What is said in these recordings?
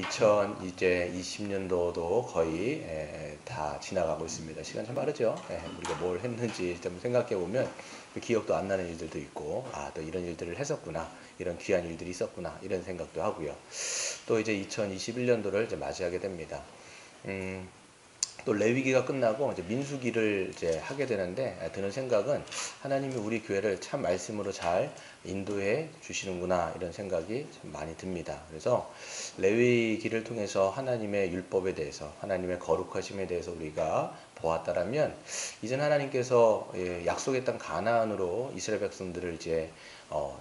또 2020년도도 거의 다 지나가고 있습니다. 시간 참 빠르죠. 우리가 뭘 했는지 좀 생각해 보면 기억도 안 나는 일들도 있고, 또 이런 일들을 했었구나, 이런 귀한 일들이 있었구나, 이런 생각도 하고요. 또 이제 2021년도를 이제 맞이하게 됩니다. 또 레위기가 끝나고 이제 민수기를 이제 하게 되는데, 드는 생각은 하나님이 우리 교회를 참 말씀으로 잘 인도해 주시는구나, 이런 생각이 참 많이 듭니다. 그래서 레위기를 통해서 하나님의 율법에 대해서, 하나님의 거룩하심에 대해서 우리가 보았다라면, 이젠 하나님께서 약속의 땅 가나안으로 이스라엘 백성들을 이제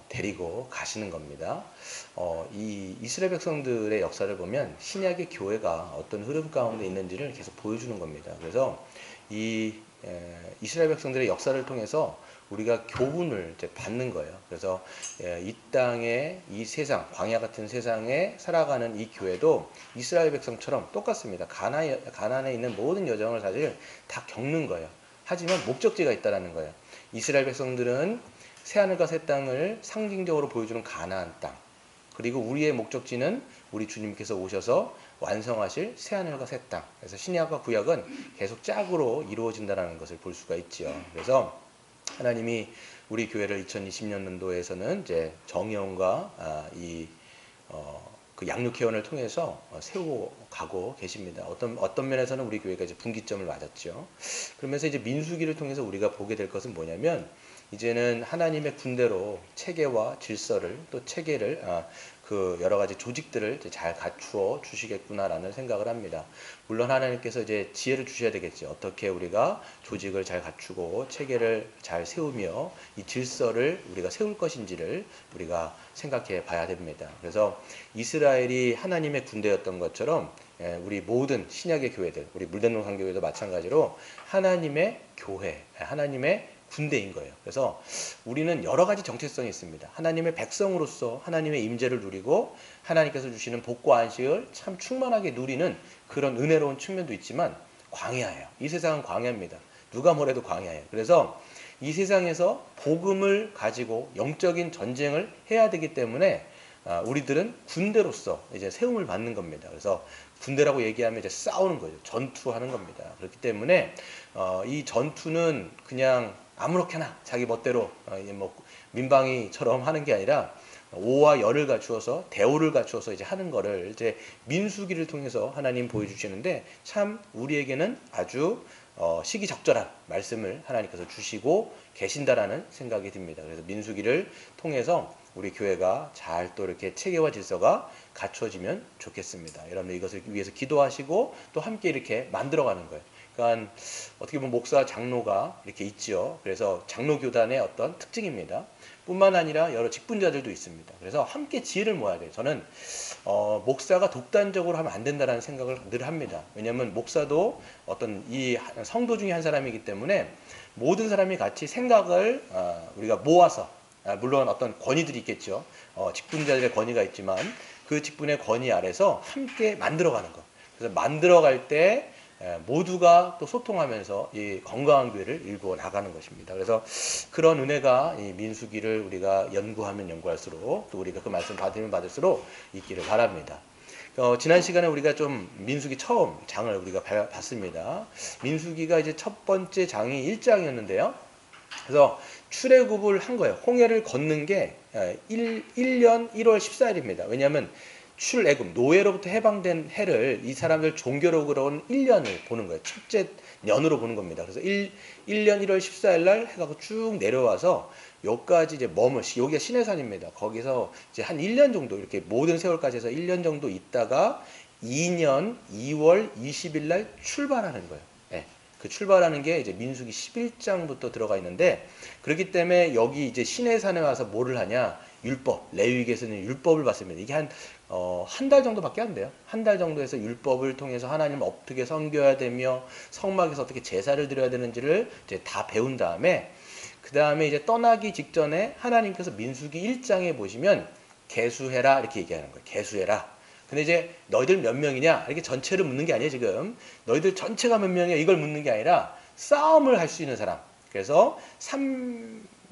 데리고 가시는 겁니다. 이 이스라엘 백성들의 역사를 보면 신약의 교회가 어떤 흐름 가운데 있는지를 계속 보여주는 겁니다. 그래서 이 이스라엘 백성들의 역사를 통해서 우리가 교훈을 이제 받는 거예요. 그래서 이 땅에, 이 세상, 광야 같은 세상에 살아가는 이 교회도 이스라엘 백성처럼 똑같습니다. 가나안에 있는 모든 여정을 사실 다 겪는 거예요. 하지만 목적지가 있다는 거예요. 이스라엘 백성들은 새하늘과 새 땅을 상징적으로 보여주는 가나안 땅, 그리고 우리의 목적지는 우리 주님께서 오셔서 완성하실 새하늘과 새 땅. 그래서 신약과 구약은 계속 짝으로 이루어진다는 것을 볼 수가 있지요. 그래서 하나님이 우리 교회를 2020년도에서는 이제 정의원과 그 양육회원을 통해서 세우고 가고 계십니다. 어떤 면에서는 우리 교회가 이제 분기점을 맞았죠. 그러면서 이제 민수기를 통해서 우리가 보게 될 것은 뭐냐면, 이제는 하나님의 군대로 체계와 질서를, 또 체계를, 그 여러 가지 조직들을 잘 갖추어 주시겠구나라는 생각을 합니다. 물론 하나님께서 이제 지혜를 주셔야 되겠죠. 어떻게 우리가 조직을 잘 갖추고 체계를 잘 세우며 이 질서를 우리가 세울 것인지를 우리가 생각해 봐야 됩니다. 그래서 이스라엘이 하나님의 군대였던 것처럼 우리 모든 신약의 교회들, 우리 물대농상교회도 마찬가지로 하나님의 교회, 하나님의 군대인 거예요. 그래서 우리는 여러 가지 정체성이 있습니다. 하나님의 백성으로서 하나님의 임재를 누리고 하나님께서 주시는 복과 안식을 참 충만하게 누리는 그런 은혜로운 측면도 있지만, 광야예요. 이 세상은 광야입니다. 누가 뭐래도 광야예요. 그래서 이 세상에서 복음을 가지고 영적인 전쟁을 해야 되기 때문에 우리들은 군대로서 이제 세움을 받는 겁니다. 그래서 군대라고 얘기하면 이제 싸우는 거죠. 전투하는 겁니다. 그렇기 때문에 이 전투는 그냥 아무렇게나 자기 멋대로 뭐 민방위처럼 하는 게 아니라 오와 열을 갖추어서, 대오를 갖추어서 이제 하는 거를 이제 민수기를 통해서 하나님 보여주시는데, 참 우리에게는 아주 시기적절한 말씀을 하나님께서 주시고 계신다라는 생각이 듭니다. 그래서 민수기를 통해서 우리 교회가 잘 또 이렇게 체계와 질서가 갖춰지면 좋겠습니다. 여러분 이것을 위해서 기도하시고 또 함께 이렇게 만들어가는 거예요. 그러니까 어떻게 보면 목사, 장로가 이렇게 있지요. 그래서 장로교단의 어떤 특징입니다. 뿐만 아니라 여러 직분자들도 있습니다. 그래서 함께 지혜를 모아야 돼요. 저는 목사가 독단적으로 하면 안 된다는 생각을 늘 합니다. 왜냐하면 목사도 어떤 이 성도 중에 한 사람이기 때문에 모든 사람이 같이 생각을 우리가 모아서, 물론 어떤 권위들이 있겠죠. 직분자들의 권위가 있지만 그 직분의 권위 아래서 함께 만들어가는 것. 그래서 만들어갈 때 모두가 또 소통하면서 이 건강한 교회를 일구어 나가는 것입니다. 그래서 그런 은혜가 이 민수기를 우리가 연구하면 연구할수록, 또 우리가 그 말씀 받으면 받을수록 있기를 바랍니다. 지난 시간에 우리가 좀 민수기 처음 장을 우리가 봤습니다. 민수기가 이제 첫 번째 장이 1장이었는데요. 그래서 출애굽을 한 거예요. 홍해를 걷는 게 1년 1월 14일입니다. 왜냐하면 출애굽, 노예로부터 해방된 해를 이 사람들 종교로 온 1년을 보는 거예요. 첫째 년으로 보는 겁니다. 그래서 1년 1월 14일 날 해가 쭉 내려와서 여기까지 이제 여기가 시내산입니다. 거기서 이제 한 1년 정도, 이렇게 모든 세월까지 해서 1년 정도 있다가 2년 2월 20일 날 출발하는 거예요. 그 출발하는 게 이제 민수기 11장부터 들어가 있는데, 그렇기 때문에 여기 이제 시내산에 와서 뭐를 하냐? 율법, 레위기에서는 율법을 받습니다. 이게 한 달 정도밖에 안 돼요. 한 달 정도에서 율법을 통해서 하나님을 어떻게 섬겨야 되며 성막에서 어떻게 제사를 드려야 되는지를 이제 다 배운 다음에, 그 다음에 이제 떠나기 직전에 하나님께서 민수기 1장에 보시면 계수해라 이렇게 얘기하는 거예요. 계수해라. 근데 이제 너희들 몇 명이냐? 이렇게 전체를 묻는 게 아니에요, 지금. 너희들 전체가 몇 명이야? 이걸 묻는 게 아니라 싸움을 할 수 있는 사람. 그래서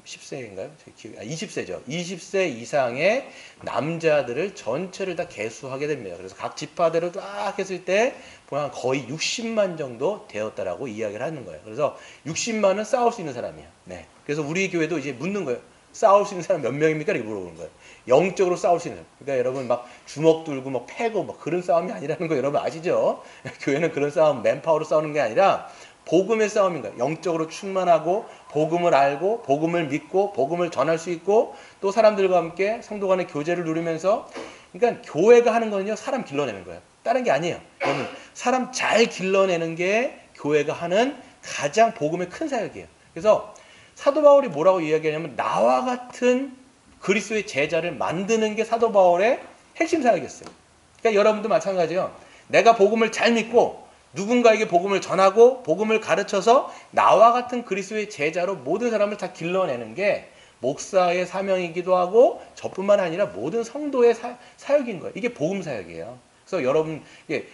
10세인가요? 20세죠. 20세 이상의 남자들을 전체를 다 계수하게 됩니다. 그래서 각 지파대로 딱 했을 때 보면 거의 60만 정도 되었다라고 이야기를 하는 거예요. 그래서 60만은 싸울 수 있는 사람이에요. 네. 그래서 우리 교회도 이제 묻는 거예요. 싸울 수 있는 사람 몇 명입니까? 이렇게 물어보는 거예요. 영적으로 싸울 수 있는 사람. 그러니까 여러분 막 주먹 들고 막 패고 막 그런 싸움이 아니라는 거 여러분 아시죠? 교회는 그런 싸움, 맨파워로 싸우는 게 아니라 복음의 싸움인 거예요. 영적으로 충만하고 복음을 알고 복음을 믿고 복음을 전할 수 있고 또 사람들과 함께 성도 간의 교제를 누리면서 그러니까 교회가 하는 거는요. 사람 길러내는 거예요. 다른 게 아니에요. 여러분 사람 잘 길러내는 게 교회가 하는 가장 복음의 큰 사역이에요. 그래서 사도 바울이 뭐라고 이야기하냐면 나와 같은 그리스도의 제자를 만드는 게 사도 바울의 핵심 사역이었어요. 그러니까 여러분도 마찬가지예요. 내가 복음을 잘 믿고 누군가에게 복음을 전하고 복음을 가르쳐서 나와 같은 그리스도의 제자로 모든 사람을 다 길러내는 게 목사의 사명이기도 하고 저뿐만 아니라 모든 성도의 사역인 거예요. 이게 복음 사역이에요. 그래서 여러분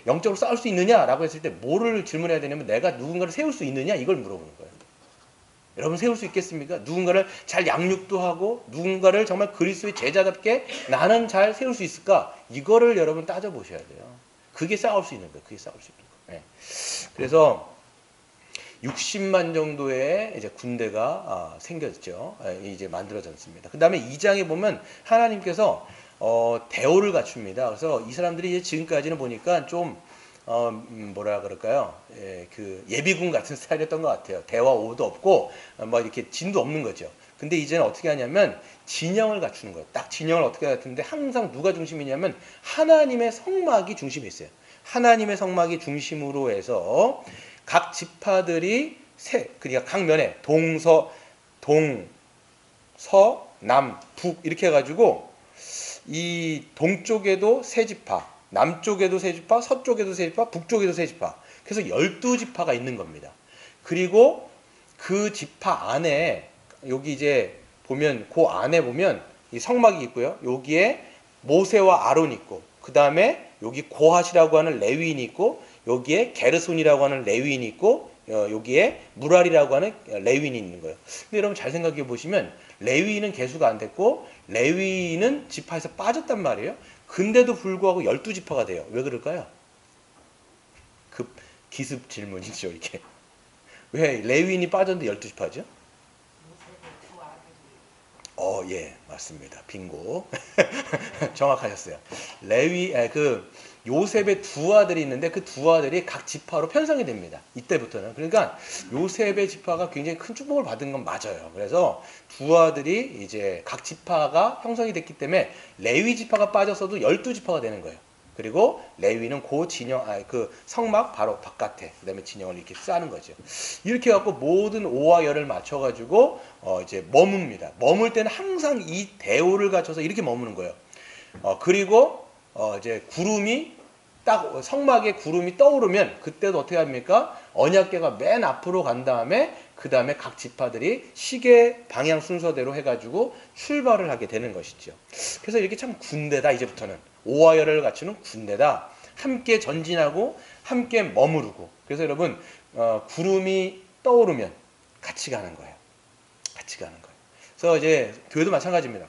영적으로 싸울 수 있느냐라고 했을 때 뭐를 질문해야 되냐면 내가 누군가를 세울 수 있느냐 이걸 물어보는 거예요. 여러분 세울 수 있겠습니까? 누군가를 잘 양육도 하고 누군가를 정말 그리스도의 제자답게 나는 잘 세울 수 있을까? 이거를 여러분 따져보셔야 돼요. 그게 싸울 수 있는 거예요. 그게 싸울 수 있는 거예요. 네. 그래서 60만 정도의 이제 군대가 생겼죠. 이제 만들어졌습니다. 그 다음에 2장에 보면 하나님께서 대오를 갖춥니다. 그래서 이 사람들이 이제 지금까지는 보니까 좀 뭐라 그럴까요? 그 예비군 같은 스타일이었던 것 같아요. 대와 오도 없고 뭐 이렇게 진도 없는 거죠. 근데 이제는 어떻게 하냐면 진영을 갖추는 거예요. 딱 진영을 어떻게 갖추는데 항상 누가 중심이냐면 하나님의 성막이 중심이 있어요. 하나님의 성막이 중심으로 해서 각 지파들이 그러니까 각 면에 동서, 남, 북 이렇게 해가지고 이 동쪽에도 세 지파, 남쪽에도 세 지파, 서쪽에도 세 지파, 북쪽에도 세 지파. 그래서 12지파가 있는 겁니다. 그리고 그 지파 안에 여기 이제 보면 그 안에 보면 이 성막이 있고요. 여기에 모세와 아론이 있고 그 다음에 여기 고핫이라고 하는 레위인이 있고 여기에 게르손이라고 하는 레위인이 있고 여기에 무랄이라고 하는 레위인이 있는 거예요. 근데 여러분 잘 생각해 보시면 레위인은 개수가 안 됐고 레위인은 지파에서 빠졌단 말이에요. 근데도 불구하고 12지파가 돼요. 왜 그럴까요? 그 기습 질문이죠, 이게. 왜 레위인이 빠졌는데 12지파죠? 예, 맞습니다. 빙고. 정확하셨어요. 요셉의 두 아들이 있는데 그 두 아들이 각 지파로 편성이 됩니다. 이때부터는. 그러니까 요셉의 지파가 굉장히 큰 축복을 받은 건 맞아요. 그래서 두 아들이 이제 각 지파가 형성이 됐기 때문에 레위 지파가 빠졌어도 12지파가 되는 거예요. 그리고 레위는 그 성막 바로 바깥에 그다음에 진영을 이렇게 쌓는 거죠. 이렇게 해갖고 모든 오와 열을 맞춰가지고 이제 머뭅니다. 머물 때는 항상 이 대오를 갖춰서 이렇게 머무는 거예요. 그리고 이제 구름이 딱 성막에 구름이 떠오르면 그때도 어떻게 합니까? 언약궤가 맨 앞으로 간 다음에 그 다음에 각 지파들이 시계 방향 순서대로 해가지고 출발을 하게 되는 것이죠. 그래서 이렇게 참 군대다 이제부터는 오와 열을 갖추는 군대다. 함께 전진하고 함께 머무르고. 그래서 여러분 구름이 떠오르면 같이 가는 거예요. 같이 가는 거예요. 그래서 이제 교회도 마찬가지입니다.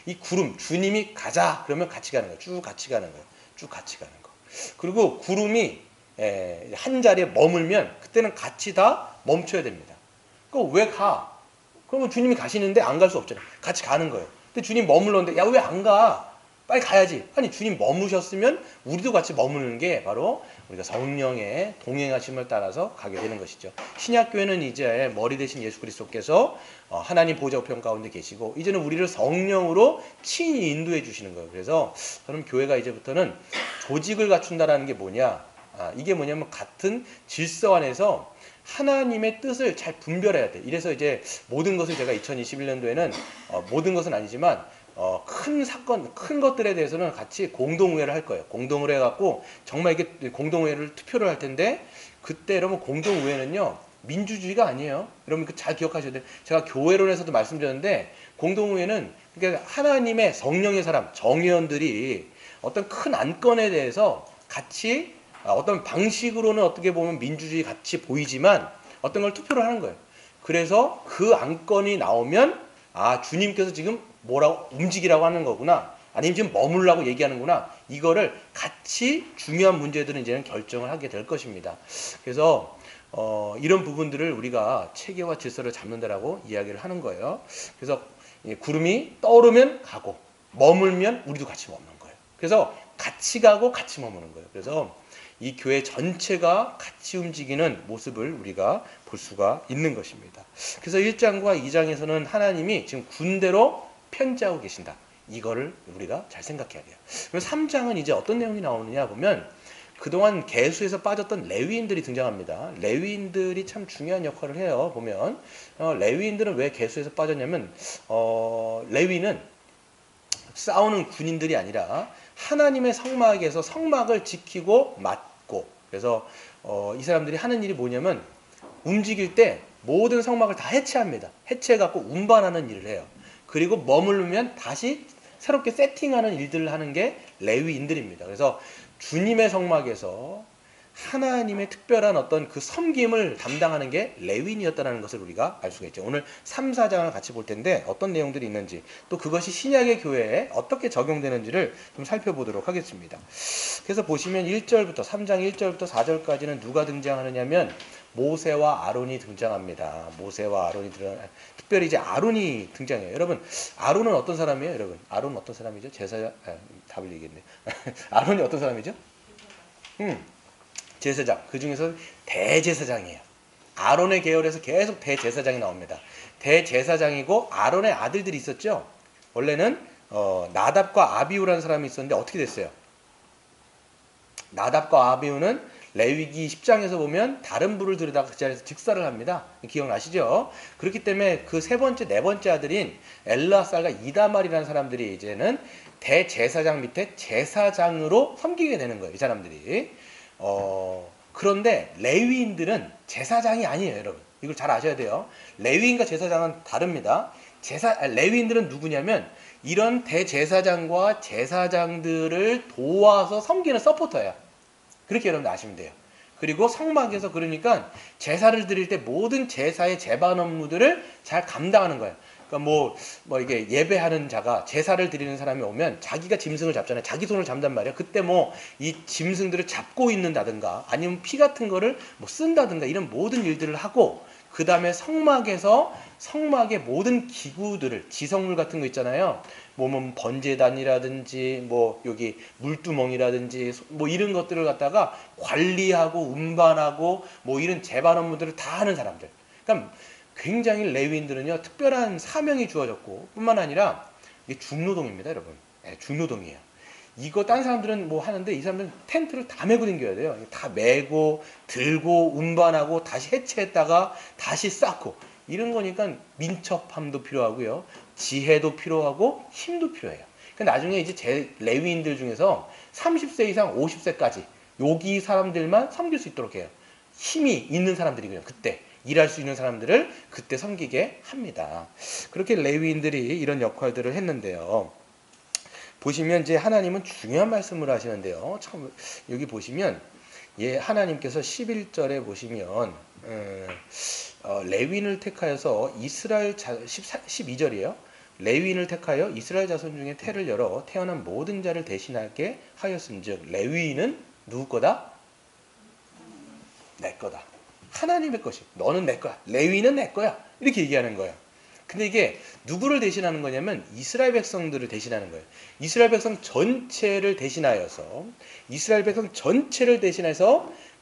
이 구름 주님이 가자 그러면 같이 가는 거예요. 쭉 같이 가는 거예요. 쭉 같이 가는 거. 그리고 구름이 한 자리에 머물면 그때는 같이 다 멈춰야 됩니다. 그럼 왜 가? 그러면 주님이 가시는데 안 갈 수 없잖아요. 같이 가는 거예요. 근데 주님 머물렀는데 야 왜 안 가? 빨리 가야지. 아니 주님 머무셨으면 우리도 같이 머무는 게 바로 우리가 성령의 동행하심을 따라서 가게 되는 것이죠. 신약교회는 이제 머리 대신 예수 그리스도께서 하나님 보좌 우편 가운데 계시고 이제는 우리를 성령으로 친히 인도해 주시는 거예요. 그래서 저는 교회가 이제부터는 조직을 갖춘다라는 게 뭐냐? 이게 뭐냐면 같은 질서 안에서 하나님의 뜻을 잘 분별해야 돼. 이래서 이제 모든 것을 제가 2021년도에는 모든 것은 아니지만 큰 사건, 큰 것들에 대해서는 같이 공동의회를 할 거예요. 공동을 해갖고 정말 이게 공동의회를 투표를 할 텐데 그때 여러분 공동의회는요 민주주의가 아니에요. 여러분 잘 기억하셔야 돼요. 제가 교회론에서도 말씀드렸는데 공동의회는 그러니까 하나님의 성령의 사람, 정의원들이 어떤 큰 안건에 대해서 같이 어떤 방식으로는 어떻게 보면 민주주의 같이 보이지만 어떤 걸 투표를 하는 거예요. 그래서 그 안건이 나오면 아, 주님께서 지금 뭐라고 움직이라고 하는 거구나. 아니면 지금 머물라고 얘기하는구나. 이거를 같이 중요한 문제들은 이제는 결정을 하게 될 것입니다. 그래서 이런 부분들을 우리가 체계와 질서를 잡는다라고 이야기를 하는 거예요. 그래서 구름이 떠오르면 가고 머물면 우리도 같이 머무는 거예요. 그래서 같이 가고 같이 머무는 거예요. 그래서 이 교회 전체가 같이 움직이는 모습을 우리가 볼 수가 있는 것입니다. 그래서 1장과 2장에서는 하나님이 지금 군대로 편지하고 계신다. 이거를 우리가 잘 생각해야 돼요. 그리고 3장은 이제 어떤 내용이 나오느냐 보면 그동안 계수에서 빠졌던 레위인들이 등장합니다. 레위인들이 참 중요한 역할을 해요. 보면 레위인들은 왜 계수에서 빠졌냐면 레위는 싸우는 군인들이 아니라 하나님의 성막에서 성막을 지키고 맡고, 그래서 이 사람들이 하는 일이 뭐냐면 움직일 때 모든 성막을 다 해체합니다. 해체해갖고 운반하는 일을 해요. 그리고 머무르면 다시 새롭게 세팅하는 일들을 하는 게 레위인들입니다. 그래서 주님의 성막에서 하나님의 특별한 어떤 그 섬김을 담당하는 게 레위인이었다는 것을 우리가 알 수가 있죠. 오늘 3, 4장을 같이 볼 텐데 어떤 내용들이 있는지, 또 그것이 신약의 교회에 어떻게 적용되는지를 좀 살펴보도록 하겠습니다. 그래서 보시면 1절부터 3장 1절부터 4절까지는 누가 등장하느냐면 모세와 아론이 등장합니다. 모세와 아론이 특별히 이제 아론이 등장해요. 여러분, 아론은 어떤 사람이에요? 여러분, 아론은 어떤 사람이죠? 답을 얘기했네. 아론이 어떤 사람이죠? 제사장. 그 중에서 대제사장이에요. 아론의 계열에서 계속 대제사장이 나옵니다. 대제사장이고 아론의 아들들이 있었죠. 원래는 나답과 아비후라는 사람이 있었는데 어떻게 됐어요? 나답과 아비후는 레위기 10장에서 보면 다른 불을 들여다가 그 자리에서 즉사를 합니다. 기억나시죠? 그렇기 때문에 그 세 번째, 네 번째 아들인 엘라살과 이다말이라는 사람들이 이제는 대제사장 밑에 제사장으로 섬기게 되는 거예요. 이 사람들이. 그런데 레위인들은 제사장이 아니에요, 여러분. 이걸 잘 아셔야 돼요. 레위인과 제사장은 다릅니다. 레위인들은 누구냐면 이런 대제사장과 제사장들을 도와서 섬기는 서포터예요. 그렇게 여러분들 아시면 돼요. 그리고 성막에서 그러니까 제사를 드릴 때 모든 제사의 제반 업무들을 잘 감당하는 거예요. 그러니까 뭐 이게 예배하는 자가 제사를 드리는 사람이 오면 자기가 짐승을 잡잖아요. 자기 손을 잡단 말이에요. 그때 뭐 이 짐승들을 잡고 있는다든가 아니면 피 같은 거를 뭐 쓴다든가 이런 모든 일들을 하고, 그 다음에 성막의 모든 기구들을, 지성물 같은 거 있잖아요. 뭐 번제단이라든지 뭐 여기 물두멍이라든지 뭐 이런 것들을 갖다가 관리하고 운반하고 뭐 이런 제반 업무들을 다 하는 사람들. 그러니까 굉장히 레위인들은요 특별한 사명이 주어졌고, 뿐만 아니라 이게 중노동입니다, 여러분. 네, 중노동이에요. 이거 딴 사람들은 뭐 하는데 이 사람들은 텐트를 다 메고 다녀야 돼요. 다 메고 들고 운반하고 다시 해체했다가 다시 쌓고, 이런 거니까 민첩함도 필요하고요, 지혜도 필요하고 힘도 필요해요. 그러니까 나중에 이제 레위인들 중에서 30세 이상 50세까지 여기 사람들만 섬길 수 있도록 해요. 힘이 있는 사람들이고요. 그때 일할 수 있는 사람들을 그때 섬기게 합니다. 그렇게 레위인들이 이런 역할들을 했는데요. 보시면 이제 하나님은 중요한 말씀을 하시는데요. 처음 여기 보시면 하나님께서 11절에 보시면 레위인을 택하여서 12절이에요. 레위인을 택하여 이스라엘 자손 중에 태를 열어 태어난 모든 자를 대신하게 하였음즉 레위인은 누구 거다? 내 거다. 하나님의 것이. 너는 내 거야. 레위인은 내 거야. 이렇게 얘기하는 거예요. 근데 이게 누구를 대신하는 거냐면 이스라엘 백성들을 대신하는 거예요. 이스라엘 백성 전체를 대신하여서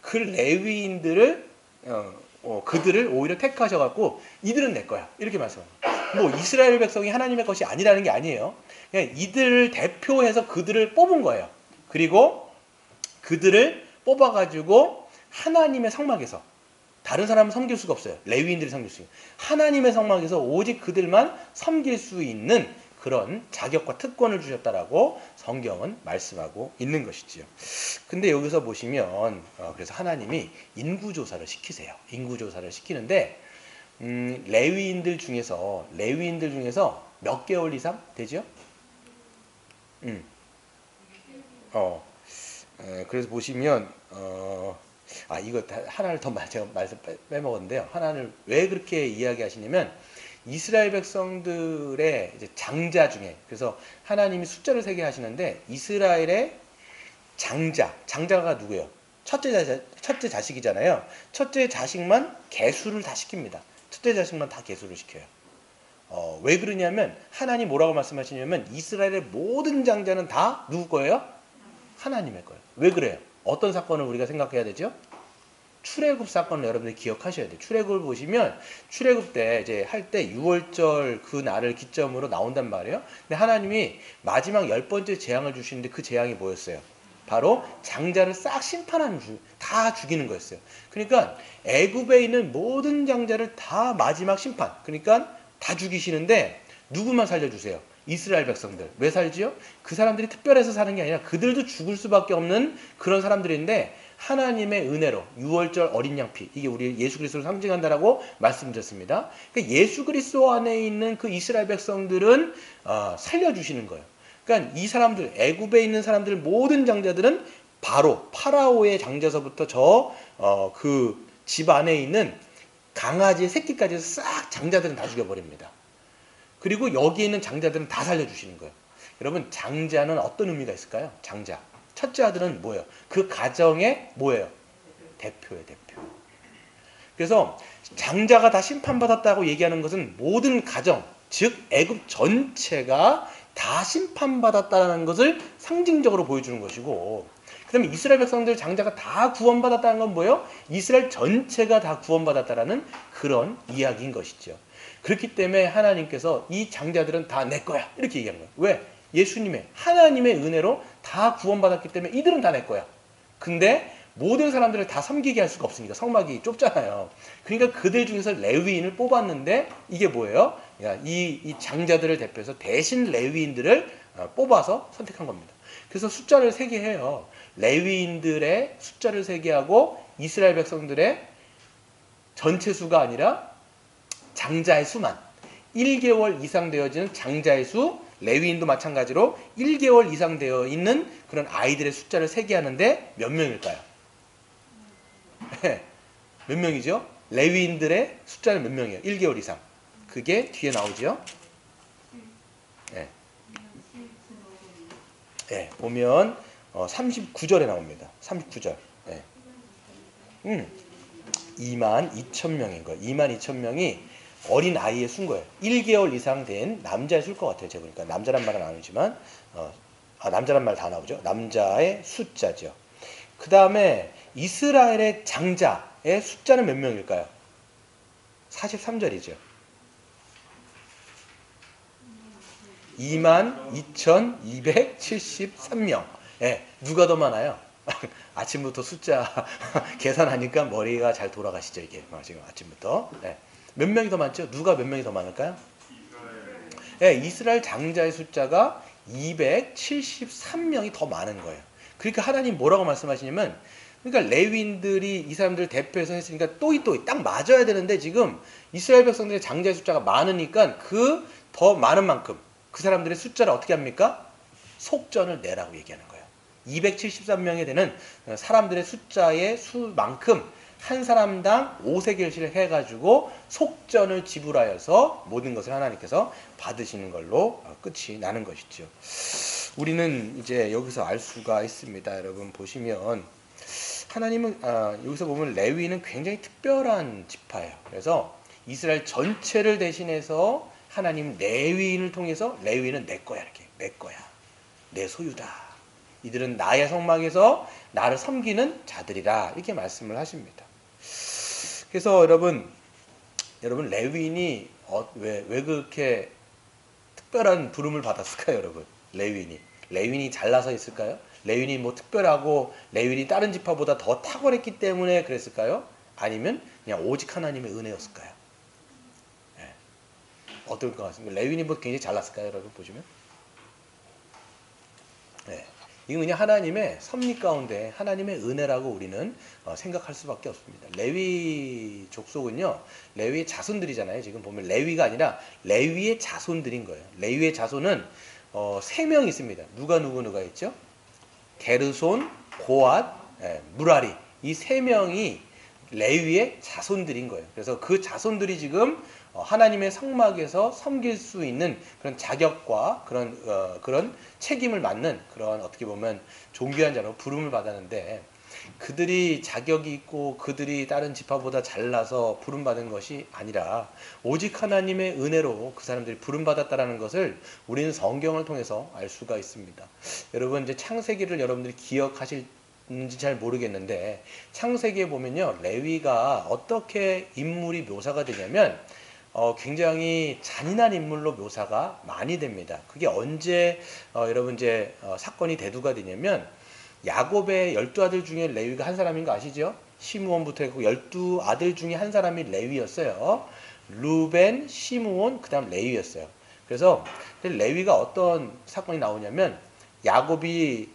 그 레위인들을 그들을 오히려 택하셔갖고 이들은 내 거야. 이렇게 말씀합니다. 뭐 이스라엘 백성이 하나님의 것이 아니라는 게 아니에요. 그냥 이들을 대표해서 그들을 뽑은 거예요. 그리고 그들을 뽑아가지고 하나님의 성막에서, 다른 사람은 섬길 수가 없어요. 레위인들이 섬길 수 있는 하나님의 성막에서 오직 그들만 섬길 수 있는 그런 자격과 특권을 주셨다라고 성경은 말씀하고 있는 것이지요. 근데 여기서 보시면 그래서 하나님이 인구조사를 시키세요. 인구조사를 시키는데 레위인들 중에서 몇 개월 이상 되죠? 그래서 보시면 이거 하나를 더 제가 말씀 빼먹었는데요. 하나를 왜 그렇게 이야기하시냐면 이스라엘 백성들의 이제 장자 중에, 그래서 하나님이 숫자를 세게 하시는데 이스라엘의 장자가 누구예요? 첫째 자식이잖아요. 첫째 자식만 계수를 다 시킵니다. 첫째 자식만 다 계수를 시켜요. 왜 그러냐면 하나님 뭐라고 말씀하시냐면 이스라엘의 모든 장자는 다 누구 거예요? 하나님의 거예요. 왜 그래요? 어떤 사건을 우리가 생각해야 되죠? 출애굽 사건을 여러분들이 기억하셔야 돼요. 출애굽을 보시면 출애굽 때 이제 할 때 6월절 그 날을 기점으로 나온단 말이에요. 근데 하나님이 마지막 10번째 재앙을 주시는데 그 재앙이 뭐였어요? 바로 장자를 싹 심판하는 다 죽이는 거였어요. 그러니까 애굽에 있는 모든 장자를 다 마지막 심판, 그러니까 다 죽이시는데 누구만 살려주세요? 이스라엘 백성들. 왜 살지요? 그 사람들이 특별해서 사는 게 아니라 그들도 죽을 수밖에 없는 그런 사람들인데 하나님의 은혜로 6월절 어린 양피, 이게 우리 예수 그리스도를 상징한다라고 말씀드렸습니다. 그러니까 예수 그리스도 안에 있는 그 이스라엘 백성들은 살려주시는 거예요. 그러니까 이 사람들, 애굽에 있는 사람들 모든 장자들은 바로 파라오의 장자서부터 그 집 안에 있는 강아지의 새끼까지 싹 장자들은 다 죽여버립니다. 그리고 여기 있는 장자들은 다 살려주시는 거예요. 여러분, 장자는 어떤 의미가 있을까요? 장자. 첫째 아들은 뭐예요? 그 가정의 뭐예요? 대표예요, 대표. 그래서 장자가 다 심판받았다고 얘기하는 것은 모든 가정, 즉 애굽 전체가 다 심판받았다는 것을 상징적으로 보여주는 것이고, 그 다음에 이스라엘 백성들 장자가 다 구원받았다는 건 뭐예요? 이스라엘 전체가 다 구원받았다는 그런 이야기인 것이죠. 그렇기 때문에 하나님께서 이 장자들은 다 내 거야 이렇게 얘기하는 거예요. 왜? 예수님의 하나님의 은혜로 다 구원받았기 때문에 이들은 다 내 거야. 근데 모든 사람들을 다 섬기게 할 수가 없으니까 성막이 좁잖아요. 그러니까 그들 중에서 레위인을 뽑았는데 이게 뭐예요? 이 장자들을 대표해서 대신 레위인들을 뽑아서 선택한 겁니다. 그래서 숫자를 세게 해요. 레위인들의 숫자를 세게 하고 이스라엘 백성들의 전체 수가 아니라 장자의 수만, 1개월 이상 되어지는 장자의 수, 레위인도 마찬가지로 1개월 이상 되어 있는 그런 아이들의 숫자를 세게 하는데 몇 명일까요? 몇 명이죠? 레위인들의 숫자는 몇 명이에요? 1개월 이상. 그게 뒤에 나오죠? 네. 네, 보면 39절에 나옵니다. 39절. 네. 22,000명인 거예요. 22,000명이 어린 아이에 순 거예요. 1개월 이상 된 남자에 술 것 같아요. 제가 보니까 남자란 말은 안 나오지만 남자란 말 다 나오죠. 남자의 숫자죠. 그 다음에 이스라엘의 장자의 숫자는 몇 명일까요? 43절이죠. 22,273명. 예, 누가 더 많아요? 아침부터 숫자 계산하니까 머리가 잘 돌아가시죠, 이게. 지금 아침부터. 예. 몇 명이 더 많죠? 누가 몇 명이 더 많을까요? 예, 이스라엘 장자의 숫자가 273명이 더 많은 거예요. 그러니까 하나님 뭐라고 말씀하시냐면, 그러니까 레위인들이 이 사람들을 대표해서 했으니까 또이 딱 맞아야 되는데 지금 이스라엘 백성들의 장자의 숫자가 많으니까 그 더 많은 만큼 그 사람들의 숫자를 어떻게 합니까? 속전을 내라고 얘기하는 거예요. 273명이 되는 사람들의 숫자의 수만큼 한 사람당 5세겔씩 해가지고 속전을 지불하여서 모든 것을 하나님께서 받으시는 걸로 끝이 나는 것이죠. 우리는 이제 여기서 알 수가 있습니다. 여러분 보시면 하나님은 여기서 보면 레위는 굉장히 특별한 지파예요. 그래서 이스라엘 전체를 대신해서 하나님 레위인을 통해서 레위는 내 거야, 이렇게 내 거야, 내 소유다. 이들은 나의 성막에서 나를 섬기는 자들이라 이렇게 말씀을 하십니다. 그래서 여러분 레위인이 왜 그렇게 특별한 부름을 받았을까요, 여러분? 레위인이 잘나서 있을까요? 레위인이 뭐 특별하고 레위인이 다른 지파보다 더 탁월했기 때문에 그랬을까요? 아니면 그냥 오직 하나님의 은혜였을까요? 네. 어떨 것 같습니다. 레위인이 뭐 굉장히 잘났을까요, 여러분 보시면? 네. 이건 그냥 하나님의 섭리 가운데 하나님의 은혜라고 우리는 생각할 수밖에 없습니다. 레위 족속은요, 레위의 자손들이잖아요. 지금 보면 레위가 아니라 레위의 자손들인 거예요. 레위의 자손은 3명 있습니다. 누가 있죠? 게르손, 고앗, 무라리. 이 3명이 레위의 자손들인 거예요. 그래서 그 자손들이 지금 하나님의 성막에서 섬길 수 있는 그런 자격과 그런 책임을 맡는 그런 어떻게 보면 존귀한 자로 부름을 받았는데, 그들이 자격이 있고 그들이 다른 지파보다 잘나서 부름받은 것이 아니라 오직 하나님의 은혜로 그 사람들이 부름받았다라는 것을 우리는 성경을 통해서 알 수가 있습니다. 여러분, 이제 창세기를 여러분들이 기억하실지 잘 모르겠는데, 창세기에 보면요, 레위가 어떻게 인물이 묘사가 되냐면 굉장히 잔인한 인물로 묘사가 많이 됩니다. 그게 언제 여러분 이제 사건이 대두가 되냐면, 야곱의 12아들 중에 레위가 한 사람인 거 아시죠? 시므온부터 해서 12아들 중에 한 사람이 레위였어요. 루벤, 시므온, 그 다음 레위였어요. 그래서 레위가 어떤 사건이 나오냐면, 야곱이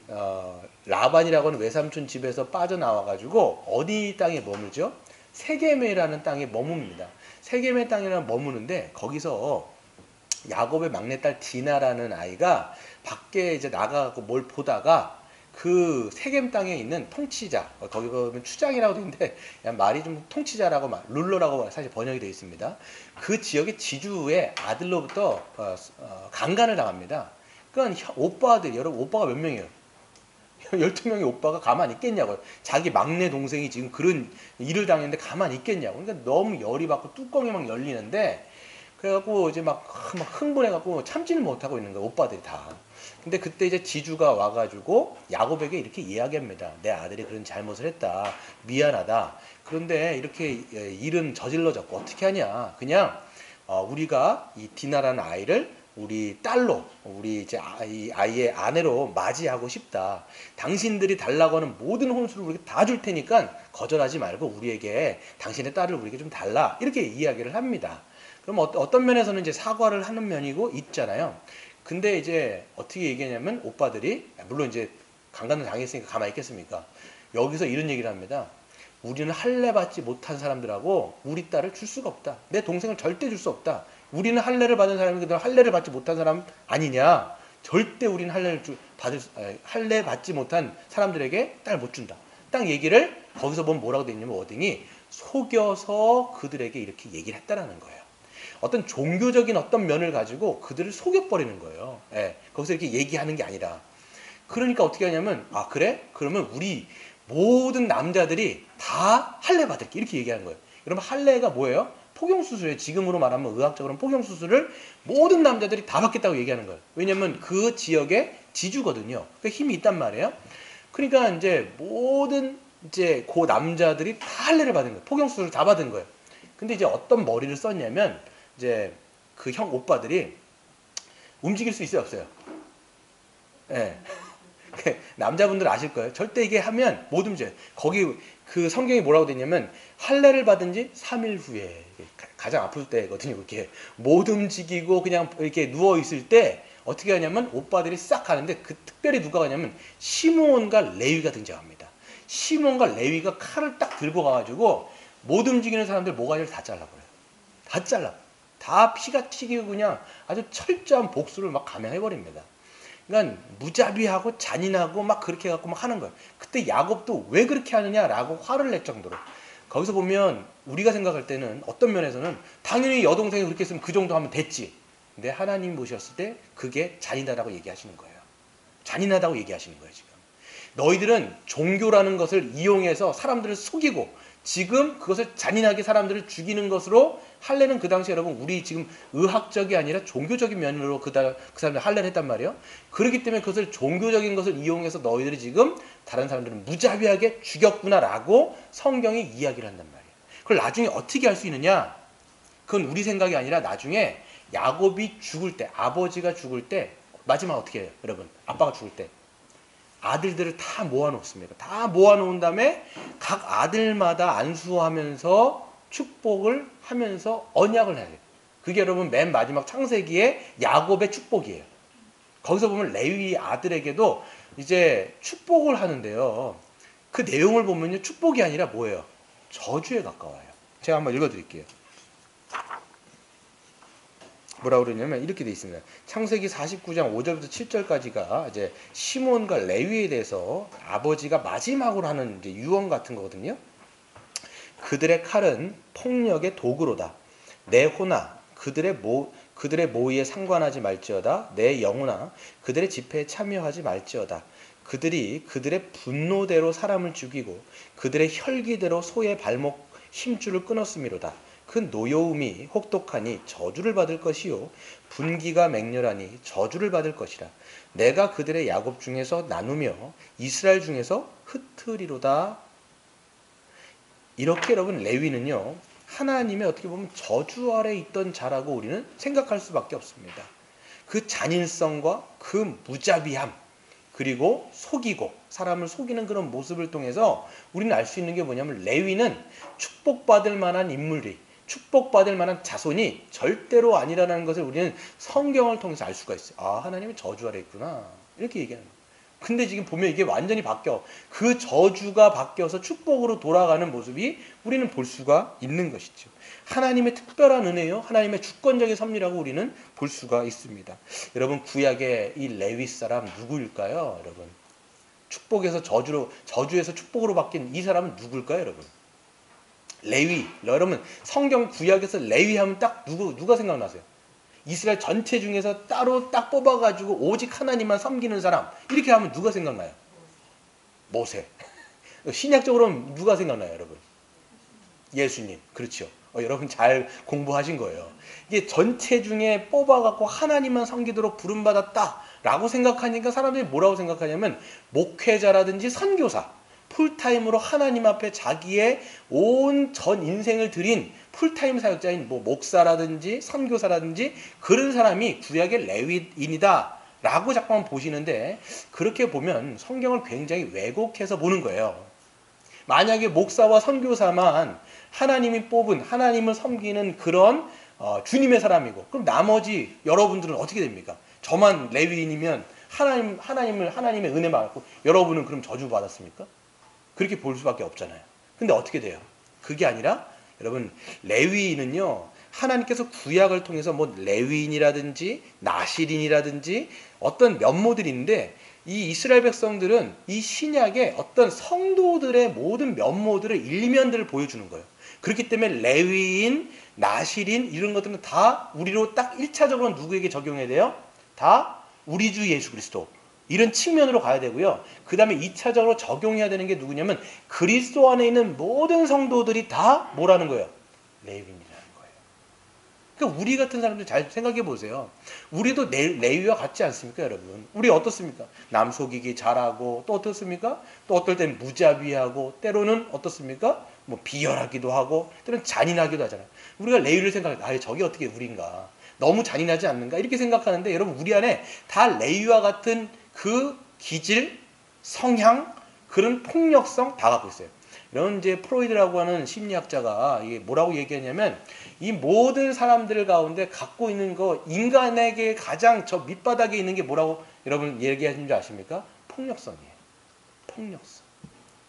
라반이라고 하는 외삼촌 집에서 빠져나와가지고 어디 땅에 머물죠? 세겜이라는 땅에 머뭅니다. 세겜의 땅이라는 머무는데, 거기서 야곱의 막내딸 디나라는 아이가 밖에 이제 나가고 뭘 보다가 그 세겜 땅에 있는 통치자, 거기 보면 추장이라고 되어 있는데 말이 좀 통치자라고 룰러라고 사실 번역이 되어 있습니다. 그 지역의 지주의 아들로부터 강간을 당합니다. 그러니까 오빠들, 여러분 오빠가 몇 명이에요? 12명의 오빠가 가만히 있겠냐고요. 자기 막내 동생이 지금 그런 일을 당했는데 가만히 있겠냐고. 그러니까 너무 열이 받고 뚜껑이 막 열리는데, 그래갖고 이제 막 흥분해갖고 참지는 못하고 있는 거예요, 오빠들이 다. 근데 그때 이제 지주가 와가지고 야곱에게 이렇게 이야기합니다. 내 아들이 그런 잘못을 했다. 미안하다. 그런데 이렇게 일은 저질러졌고 어떻게 하냐. 그냥 우리가 이 디나라는 아이를 우리 딸로, 우리 이제 이 아이의 아내로 맞이하고 싶다. 당신들이 달라고 하는 모든 혼수를 우리가 다 줄 테니까 거절하지 말고 우리에게 당신의 딸을 우리에게 좀 달라. 이렇게 이야기를 합니다. 그럼 어떤 면에서는 이제 사과를 하는 면이고 있잖아요. 근데 이제 어떻게 얘기하냐면, 오빠들이 물론 이제 강간을 당했으니까 가만히 있겠습니까? 여기서 이런 얘기를 합니다. 우리는 할례 받지 못한 사람들하고 우리 딸을 줄 수가 없다. 내 동생을 절대 줄 수 없다. 우리는 할례를 받은 사람이 그들 할례를 받지 못한 사람 아니냐? 절대 우리는 할례 받지 못한 사람들에게 딸 못 준다. 딱 얘기를 거기서 보면 뭐라고 되어 있냐면, 워딩이 속여서 그들에게 이렇게 얘기를 했다라는 거예요. 어떤 종교적인 어떤 면을 가지고 그들을 속여버리는 거예요. 예, 거기서 이렇게 얘기하는 게 아니라. 그러니까 어떻게 하냐면, 아 그래? 그러면 우리 모든 남자들이 다 할례 받을게. 이렇게 얘기하는 거예요. 여러분, 할례가 뭐예요? 포경수술이에요. 지금으로 말하면 의학적으로는 포경수술을 모든 남자들이 다 받겠다고 얘기하는 거예요. 왜냐면 그 지역의 지주거든요. 그러니까 힘이 있단 말이에요. 그러니까 이제 모든 이제 그 남자들이 다 할례를 받은 거예요. 포경수술을 다 받은 거예요. 근데 이제 어떤 머리를 썼냐면, 이제 그 형 오빠들이 움직일 수 있어요, 없어요? 예. 남자분들 아실 거예요. 절대 이게 하면 못 움직여요. 거기 그 성경이 뭐라고 되냐면, 할례를 받은 지 3일 후에, 가장 아플 때거든요. 이렇게 못 움직이고 그냥 이렇게 누워 있을 때 어떻게 하냐면, 오빠들이 싹 하는데, 그 특별히 누가 가냐면 시므온과 레위가 등장합니다. 시므온과 레위가 칼을 딱 들고 가가지고 못 움직이는 사람들 모가지를 다 잘라버려요. 다 잘라. 다 피가 튀기고 그냥 아주 철저한 복수를 막 감행해버립니다. 그러니까 무자비하고 잔인하고 막 그렇게 해갖고 막 하는 거예요. 그때 야곱도 왜 그렇게 하느냐라고 화를 낼 정도로. 거기서 보면 우리가 생각할 때는 어떤 면에서는 당연히 여동생이 그렇게 했으면 그 정도 하면 됐지. 근데 하나님 보셨을 때 그게 잔인하다고 얘기하시는 거예요. 잔인하다고 얘기하시는 거예요, 지금. 너희들은 종교라는 것을 이용해서 사람들을 속이고 지금 그것을 잔인하게 사람들을 죽이는 것으로, 할례는 그 당시 여러분 우리 지금 의학적이 아니라 종교적인 면으로 그 사람들 할례를 했단 말이에요. 그렇기 때문에 그것을 종교적인 것을 이용해서 너희들이 지금 다른 사람들은 무자비하게 죽였구나라고 성경이 이야기를 한단 말이에요. 그걸 나중에 어떻게 할 수 있느냐? 그건 우리 생각이 아니라 나중에 야곱이 죽을 때, 아버지가 죽을 때 마지막 어떻게 해요, 여러분? 아빠가 죽을 때 아들들을 다 모아놓습니다. 다 모아놓은 다음에 각 아들마다 안수하면서 축복을 하면서 언약을 해요. 그게 여러분 맨 마지막 창세기의 야곱의 축복이에요. 거기서 보면 레위 아들에게도 이제 축복을 하는데요. 그 내용을 보면요, 축복이 아니라 뭐예요? 저주에 가까워요. 제가 한번 읽어드릴게요. 뭐라고 그러냐면 이렇게 돼 있습니다. 창세기 49장 5절부터 7절까지가 이제 시몬과 레위에 대해서 아버지가 마지막으로 하는 이제 유언 같은 거거든요. 그들의 칼은 폭력의 도구로다. 내 호나 그들의 모의에 상관하지 말지어다. 내 영혼아 그들의 집회에 참여하지 말지어다. 그들이 그들의 분노대로 사람을 죽이고 그들의 혈기대로 소의 발목 힘줄을 끊었음이로다. 그 노여움이 혹독하니 저주를 받을 것이요 분기가 맹렬하니 저주를 받을 것이라. 내가 그들의 야곱 중에서 나누며 이스라엘 중에서 흩으리로다. 이렇게 여러분 레위는요 하나님의 어떻게 보면 저주 아래 있던 자라고 우리는 생각할 수밖에 없습니다. 그 잔인성과 그 무자비함 그리고 속이고 사람을 속이는 그런 모습을 통해서 우리는 알 수 있는 게 뭐냐면 레위는 축복받을 만한 인물이 축복받을 만한 자손이 절대로 아니라는 것을 우리는 성경을 통해서 알 수가 있어요. 아 하나님이 저주 아래 있구나 이렇게 얘기하는 거예요. 근데 지금 보면 이게 완전히 바뀌어. 그 저주가 바뀌어서 축복으로 돌아가는 모습이 우리는 볼 수가 있는 것이죠. 하나님의 특별한 은혜요. 하나님의 주권적인 섭리라고 우리는 볼 수가 있습니다. 여러분 구약의 이 레위 사람 누구일까요? 여러분 축복에서 저주에서 축복으로 바뀐 이 사람은 누굴까요? 여러분 레위. 여러분 성경 구약에서 레위 하면 딱 누가 생각나세요? 이스라엘 전체 중에서 따로 딱 뽑아가지고 오직 하나님만 섬기는 사람 이렇게 하면 누가 생각나요? 모세. 신약적으로는 누가 생각나요 여러분? 예수님. 그렇죠. 여러분 잘 공부하신 거예요. 이게 전체 중에 뽑아갖고 하나님만 섬기도록 부름받았다 라고 생각하니까 사람들이 뭐라고 생각하냐면 목회자라든지 선교사 풀타임으로 하나님 앞에 자기의 온 전 인생을 들인 풀타임 사역자인 목사라든지 선교사라든지 그런 사람이 구약의 레위인이다 라고 잠깐 보시는데 그렇게 보면 성경을 굉장히 왜곡해서 보는 거예요. 만약에 목사와 선교사만 하나님이 뽑은 하나님을 섬기는 그런 주님의 사람이고 그럼 나머지 여러분들은 어떻게 됩니까? 저만 레위인이면 하나님의 은혜 받았고 여러분은 그럼 저주 받았습니까? 그렇게 볼 수밖에 없잖아요. 근데 어떻게 돼요? 그게 아니라 여러분 레위인은요 하나님께서 구약을 통해서 뭐 레위인이라든지 나실인이라든지 어떤 면모들이 있는데 이 이스라엘 백성들은 이 신약의 어떤 성도들의 모든 면모들을 일면들을 보여주는 거예요. 그렇기 때문에 레위인, 나실인 이런 것들은 다 우리로 딱 1차적으로 누구에게 적용해야 돼요? 다 우리 주 예수 그리스도 이런 측면으로 가야 되고요. 그 다음에 2차적으로 적용해야 되는 게 누구냐면 그리스도 안에 있는 모든 성도들이 다 뭐라는 거예요? 레위인이라는 거예요. 그러니까 우리 같은 사람들 잘 생각해 보세요. 우리도 레위와 같지 않습니까 여러분? 우리 어떻습니까? 남 속이기 잘하고 또 어떻습니까? 또 어떨 땐 무자비하고 때로는 어떻습니까? 뭐 비열하기도 하고 때로는 잔인하기도 하잖아요. 우리가 레위를 생각해 저게 어떻게 우리인가? 너무 잔인하지 않는가? 이렇게 생각하는데 여러분 우리 안에 다 레위와 같은 그 기질, 성향, 그런 폭력성 다 갖고 있어요. 이런 이제 프로이드라고 하는 심리학자가 이게 뭐라고 얘기하냐면 이 모든 사람들 가운데 갖고 있는 거 인간에게 가장 저 밑바닥에 있는 게 뭐라고 여러분 얘기하시는 줄 아십니까? 폭력성이에요. 폭력성.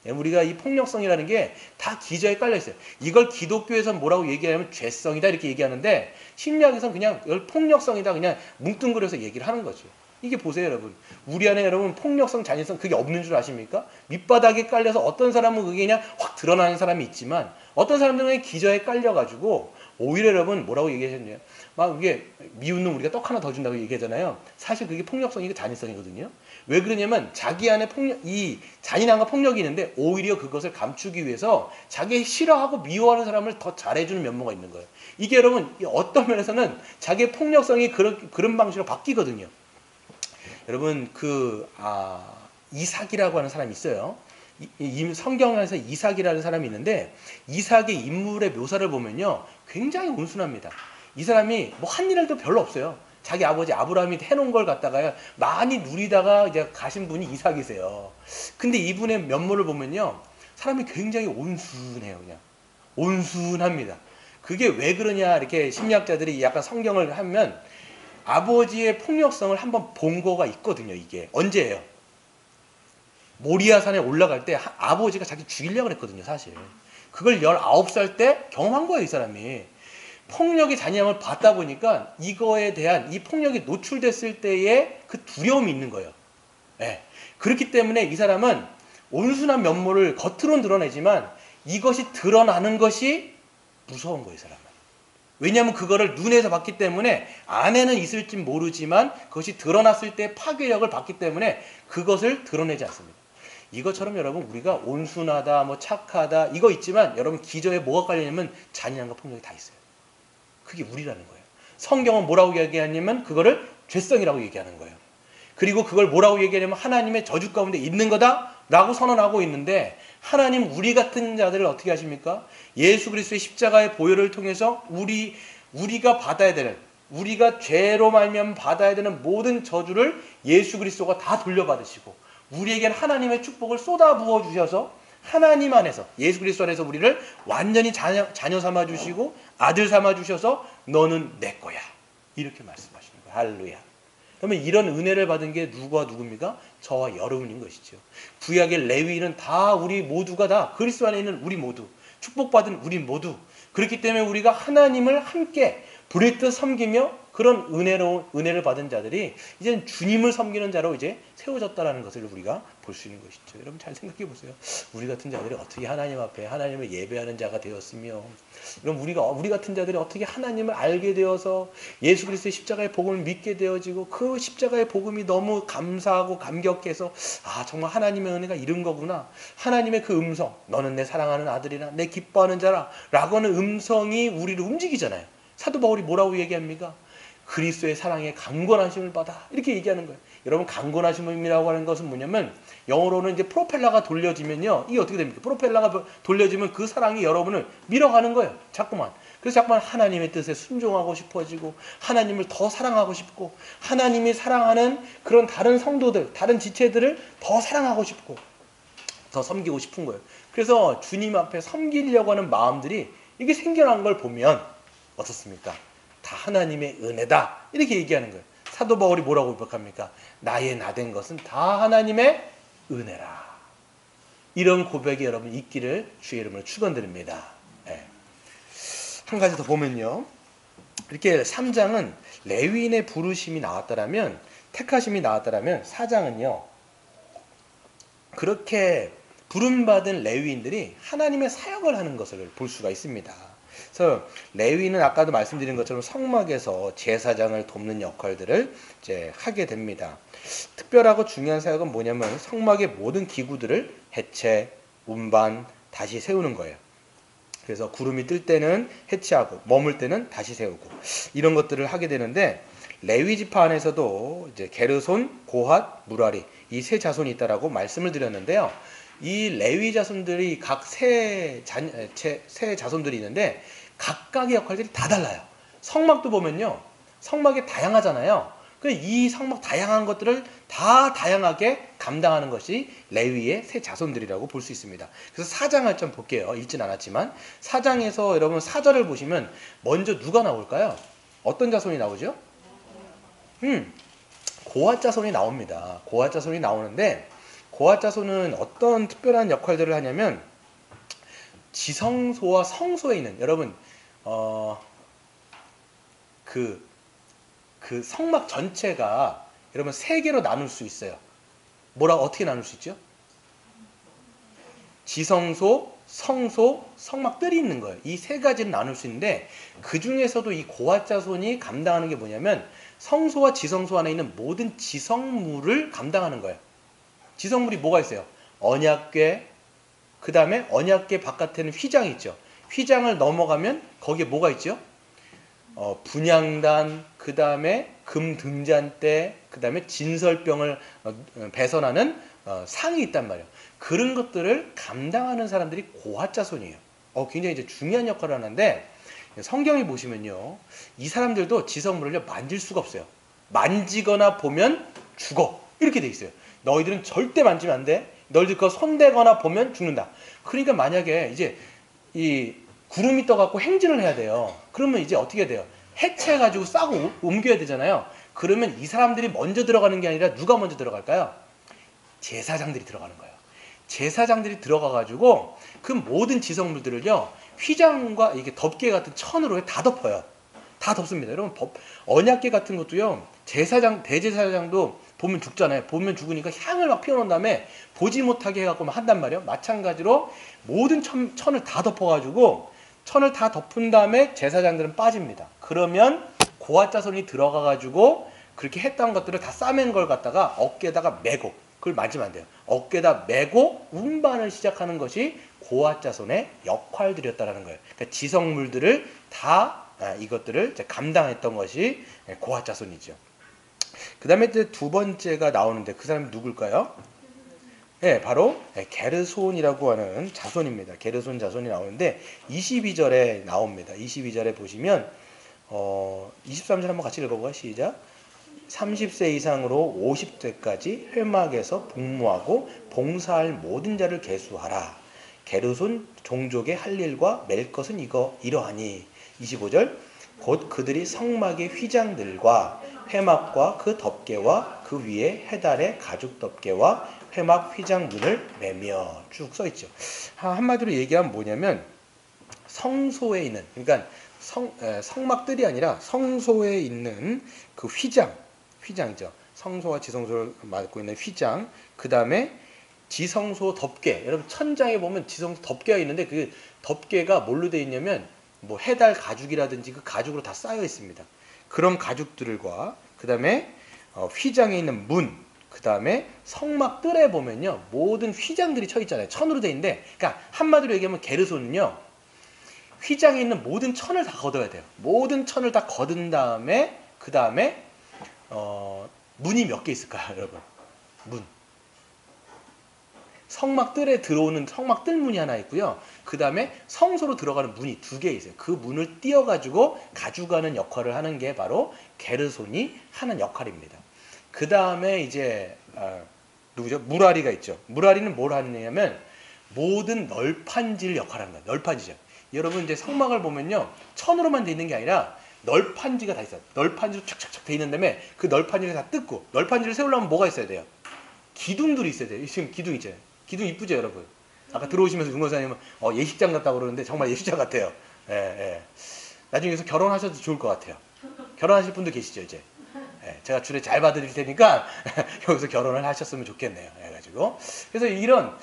우리가 이 폭력성이라는 게 다 기저에 깔려 있어요. 이걸 기독교에서 뭐라고 얘기하냐면 죄성이다 이렇게 얘기하는데 심리학에서는 그냥 이걸 폭력성이다 그냥 뭉뚱그려서 얘기를 하는 거죠. 이게 보세요 여러분. 우리 안에 여러분 폭력성, 잔인성 그게 없는 줄 아십니까? 밑바닥에 깔려서 어떤 사람은 그게 그냥 확 드러나는 사람이 있지만 어떤 사람들은 기저에 깔려가지고 오히려 여러분 뭐라고 얘기하셨냐면 막 이게 미운 놈 우리가 떡 하나 더 준다고 얘기하잖아요. 사실 그게 폭력성이고 잔인성이거든요. 왜 그러냐면 자기 안에 이 잔인함과 폭력이 있는데 오히려 그것을 감추기 위해서 자기 싫어하고 미워하는 사람을 더 잘해주는 면모가 있는 거예요. 이게 여러분 어떤 면에서는 자기의 폭력성이 그런 방식으로 바뀌거든요. 여러분 이삭이라고 하는 사람이 있어요. 성경에서 이삭이라는 사람이 있는데 이삭의 인물의 묘사를 보면요 굉장히 온순합니다. 이 사람이 뭐 한 일도 별로 없어요. 자기 아버지 아브라함이 해놓은 걸 갖다가 많이 누리다가 이제 가신 분이 이삭이세요. 근데 이분의 면모를 보면요 사람이 굉장히 온순해요. 그냥 온순합니다. 그게 왜 그러냐 이렇게 심리학자들이 약간 성경을 하면 아버지의 폭력성을 한번 본 거가 있거든요. 이게 언제예요? 모리아산에 올라갈 때 아버지가 자기 죽이려고 했거든요. 사실 그걸 19살 때 경험한 거예요. 이 사람이 폭력의 잔인함을 받다 보니까 이거에 대한 이 폭력이 노출됐을 때의 그 두려움이 있는 거예요. 네. 그렇기 때문에 이 사람은 온순한 면모를 겉으로는 드러내지만 이것이 드러나는 것이 무서운 거예요, 사람은. 왜냐하면 그거를 눈에서 봤기 때문에 안에는 있을지 모르지만 그것이 드러났을 때 파괴력을 받기 때문에 그것을 드러내지 않습니다. 이것처럼 여러분 우리가 온순하다, 뭐 착하다 이거 있지만 여러분 기저에 뭐가 깔리냐면 잔인함과 폭력이 다 있어요. 그게 우리라는 거예요. 성경은 뭐라고 얘기하냐면 그거를 죄성이라고 얘기하는 거예요. 그리고 그걸 뭐라고 얘기하냐면 하나님의 저주 가운데 있는 거다라고 선언하고 있는데 하나님 우리 같은 자들을 어떻게 하십니까? 예수 그리스도의 십자가의 보혈을 통해서 우리가 받아야 되는 우리가 죄로 말미암아 받아야 되는 모든 저주를 예수 그리스도가 다 돌려받으시고 우리에겐 하나님의 축복을 쏟아 부어 주셔서 하나님 안에서 예수 그리스도 안에서 우리를 완전히 자녀 삼아 주시고 아들 삼아 주셔서 너는 내 거야 이렇게 말씀하시는 거예요. 할렐루야. 그러면 이런 은혜를 받은 게 누굽니까? 저와 여러분인 것이죠. 구약의 레위인은 다 우리 모두가 다 그리스도 안에 있는 우리 모두 축복받은 우리 모두 그렇기 때문에 우리가 하나님을 함께 불의뜻 섬기며 그런 은혜를 받은 자들이 이제는 주님을 섬기는 자로 이제 세워졌다라는 것을 우리가 볼 수 있는 것이죠. 여러분 잘 생각해 보세요. 우리 같은 자들이 어떻게 하나님 앞에 하나님을 예배하는 자가 되었으며, 그럼 우리 같은 자들이 어떻게 하나님을 알게 되어서 예수 그리스도의 십자가의 복음을 믿게 되어지고 그 십자가의 복음이 너무 감사하고 감격해서 아 정말 하나님의 은혜가 이런 거구나. 하나님의 그 음성, 너는 내 사랑하는 아들이라 내 기뻐하는 자라 라고 하는 음성이 우리를 움직이잖아요. 사도 바울이 뭐라고 얘기합니까? 그리스도의 사랑에 강권하심을 받아 이렇게 얘기하는 거예요. 여러분 강권하심이라고 하는 것은 뭐냐면 영어로는 이제 프로펠러가 돌려지면요 이게 어떻게 됩니까? 프로펠러가 돌려지면 그 사랑이 여러분을 밀어가는 거예요. 자꾸만. 그래서 자꾸만 하나님의 뜻에 순종하고 싶어지고 하나님을 더 사랑하고 싶고 하나님이 사랑하는 그런 다른 성도들 다른 지체들을 더 사랑하고 싶고 더 섬기고 싶은 거예요. 그래서 주님 앞에 섬기려고 하는 마음들이 이게 생겨난 걸 보면 어떻습니까? 다 하나님의 은혜다 이렇게 얘기하는 거예요. 사도 바울이 뭐라고 고백합니까? 나의 나된 것은 다 하나님의 은혜라. 이런 고백이 여러분 있기를 주의 이름으로 축원드립니다. 네. 한 가지 더 보면요. 이렇게 3장은 레위인의 부르심이 나왔다라면 택하심이 나왔다라면 4장은요. 그렇게 부름받은 레위인들이 하나님의 사역을 하는 것을 볼 수가 있습니다. 그래서 레위는 아까도 말씀드린 것처럼 성막에서 제사장을 돕는 역할들을 이제 하게 됩니다. 특별하고 중요한 사역은 뭐냐면 성막의 모든 기구들을 해체, 운반, 다시 세우는 거예요. 그래서 구름이 뜰 때는 해체하고 머물 때는 다시 세우고 이런 것들을 하게 되는데 레위 지파 안에서도 이제 게르손, 고핫, 무라리 이 세 자손이 있다라고 말씀을 드렸는데요. 이 레위 자손들이 각 세 자손들이 있는데 각각의 역할들이 다 달라요. 성막도 보면요. 성막이 다양하잖아요. 이 성막 다양한 것들을 다 다양하게 감당하는 것이 레위의 세 자손들이라고 볼 수 있습니다. 그래서 4장을 좀 볼게요. 읽진 않았지만 4장에서 여러분 4절을 보시면 먼저 누가 나올까요? 어떤 자손이 나오죠? 고핫 자손이 나옵니다. 고핫 자손이 나오는데 고핫 자손은 어떤 특별한 역할들을 하냐면 지성소와 성소에 있는 여러분 그 성막 전체가 여러분 세 개로 나눌 수 있어요. 어떻게 나눌 수 있죠? 지성소, 성소, 성막들이 있는 거예요. 이 세 가지를 나눌 수 있는데 그 중에서도 이 고핫 자손이 감당하는 게 뭐냐면 성소와 지성소 안에 있는 모든 지성물을 감당하는 거예요. 지성물이 뭐가 있어요? 언약궤, 그 다음에 언약궤 바깥에는 휘장이 있죠. 휘장을 넘어가면 거기에 뭐가 있죠? 분향단, 그 다음에 금등잔대, 그 다음에 진설병을 배선하는 상이 있단 말이에요. 그런 것들을 감당하는 사람들이 고핫 자손이에요. 굉장히 이제 중요한 역할을 하는데 성경에 보시면요, 이 사람들도 지성물을 만질 수가 없어요. 만지거나 보면 죽어 이렇게 돼 있어요. 너희들은 절대 만지면 안 돼. 너희들 그거 손대거나 보면 죽는다. 그러니까 만약에 이제 이 구름이 떠갖고 행진을 해야 돼요. 그러면 이제 어떻게 돼요? 해체해가지고 싸고 옮겨야 되잖아요. 그러면 이 사람들이 먼저 들어가는 게 아니라 누가 먼저 들어갈까요? 제사장들이 들어가는 거예요. 제사장들이 들어가가지고 그 모든 지성물들을요, 휘장과 이게 덮개 같은 천으로 다 덮어요. 다 덮습니다. 여러분, 언약궤 같은 것도요, 대제사장도 보면 죽잖아요. 보면 죽으니까 향을 막 피워놓은 다음에 보지 못하게 해갖고 막 한단 말이에요. 마찬가지로 모든 천을 다 덮어가지고 천을 다 덮은 다음에 제사장들은 빠집니다. 그러면 고아자손이 들어가가지고 그렇게 했던 것들을 다 싸맨 걸 갖다가 어깨에다가 메고, 그걸 만지면 안 돼요. 어깨에다 메고 운반을 시작하는 것이 고아자손의 역할들이었다라는 거예요. 그러니까 지성물들을 다 이것들을 감당했던 것이 고아자손이죠. 그 다음에 이제 두 번째가 나오는데 그 사람이 누굴까요? 네, 바로 게르손이라고 하는 자손입니다. 게르손 자손이 나오는데 22절에 나옵니다. 22절에 보시면 23절 한번 같이 읽어볼까요? 시작. 30세 이상으로 50세까지 회막에서 복무하고 봉사할 모든 자를 계수하라. 게르손 종족의 할 일과 맬 것은 이러하니. 25절. 곧 그들이 성막의 휘장들과 회막과 그 덮개와 그 위에 해달의 가죽 덮개와 회막 휘장문을 매며 쭉 써있죠. 한마디로 얘기하면 뭐냐면 성소에 있는, 그러니까 성막들이 아니라 성소에 있는 그 휘장이죠. 성소와 지성소를 맡고 있는 휘장, 그 다음에 지성소 덮개. 여러분 천장에 보면 지성소 덮개가 있는데 그 덮개가 뭘로 되어 있냐면 뭐 해달 가죽이라든지 그 가죽으로 다 쌓여 있습니다. 그런 가죽들과 그 다음에 휘장에 있는 문, 그 다음에 성막 뜰에 보면요 모든 휘장들이 쳐 있잖아요. 천으로 되어 있는데, 그러니까 한마디로 얘기하면 게르손은요 휘장에 있는 모든 천을 다 걷어야 돼요. 모든 천을 다 걷은 다음에 그 다음에 문이 몇 개 있을까요, 여러분? 문. 성막 뜰에 들어오는 성막 뜰 문이 하나 있고요. 그 다음에 성소로 들어가는 문이 두 개 있어요. 그 문을 띄어가지고 가져가는 역할을 하는 게 바로 게르손이 하는 역할입니다. 그 다음에 이제 누구죠? 무라리가 있죠. 무라리는 뭘 하느냐면 모든 널판질 역할을 하는 거예요. 널판지죠. 여러분 이제 성막을 보면요 천으로만 돼 있는 게 아니라 널판지가 다 있어요. 널판지로 착착착 돼 있는 다음에 그 널판지를 다 뜯고, 널판지를 세우려면 뭐가 있어야 돼요? 기둥들이 있어야 돼요. 지금 기둥 있잖아요. 기둥 이쁘죠, 여러분? 아까 들어오시면서 응원사님은 예식장 같다고 그러는데 정말 예식장 같아요. 예, 예. 나중에 여기서 결혼하셔도 좋을 것 같아요. 결혼하실 분도 계시죠, 이제. 예, 제가 주례 잘 봐드릴 테니까 여기서 결혼을 하셨으면 좋겠네요. 해가지고. 그래서 이런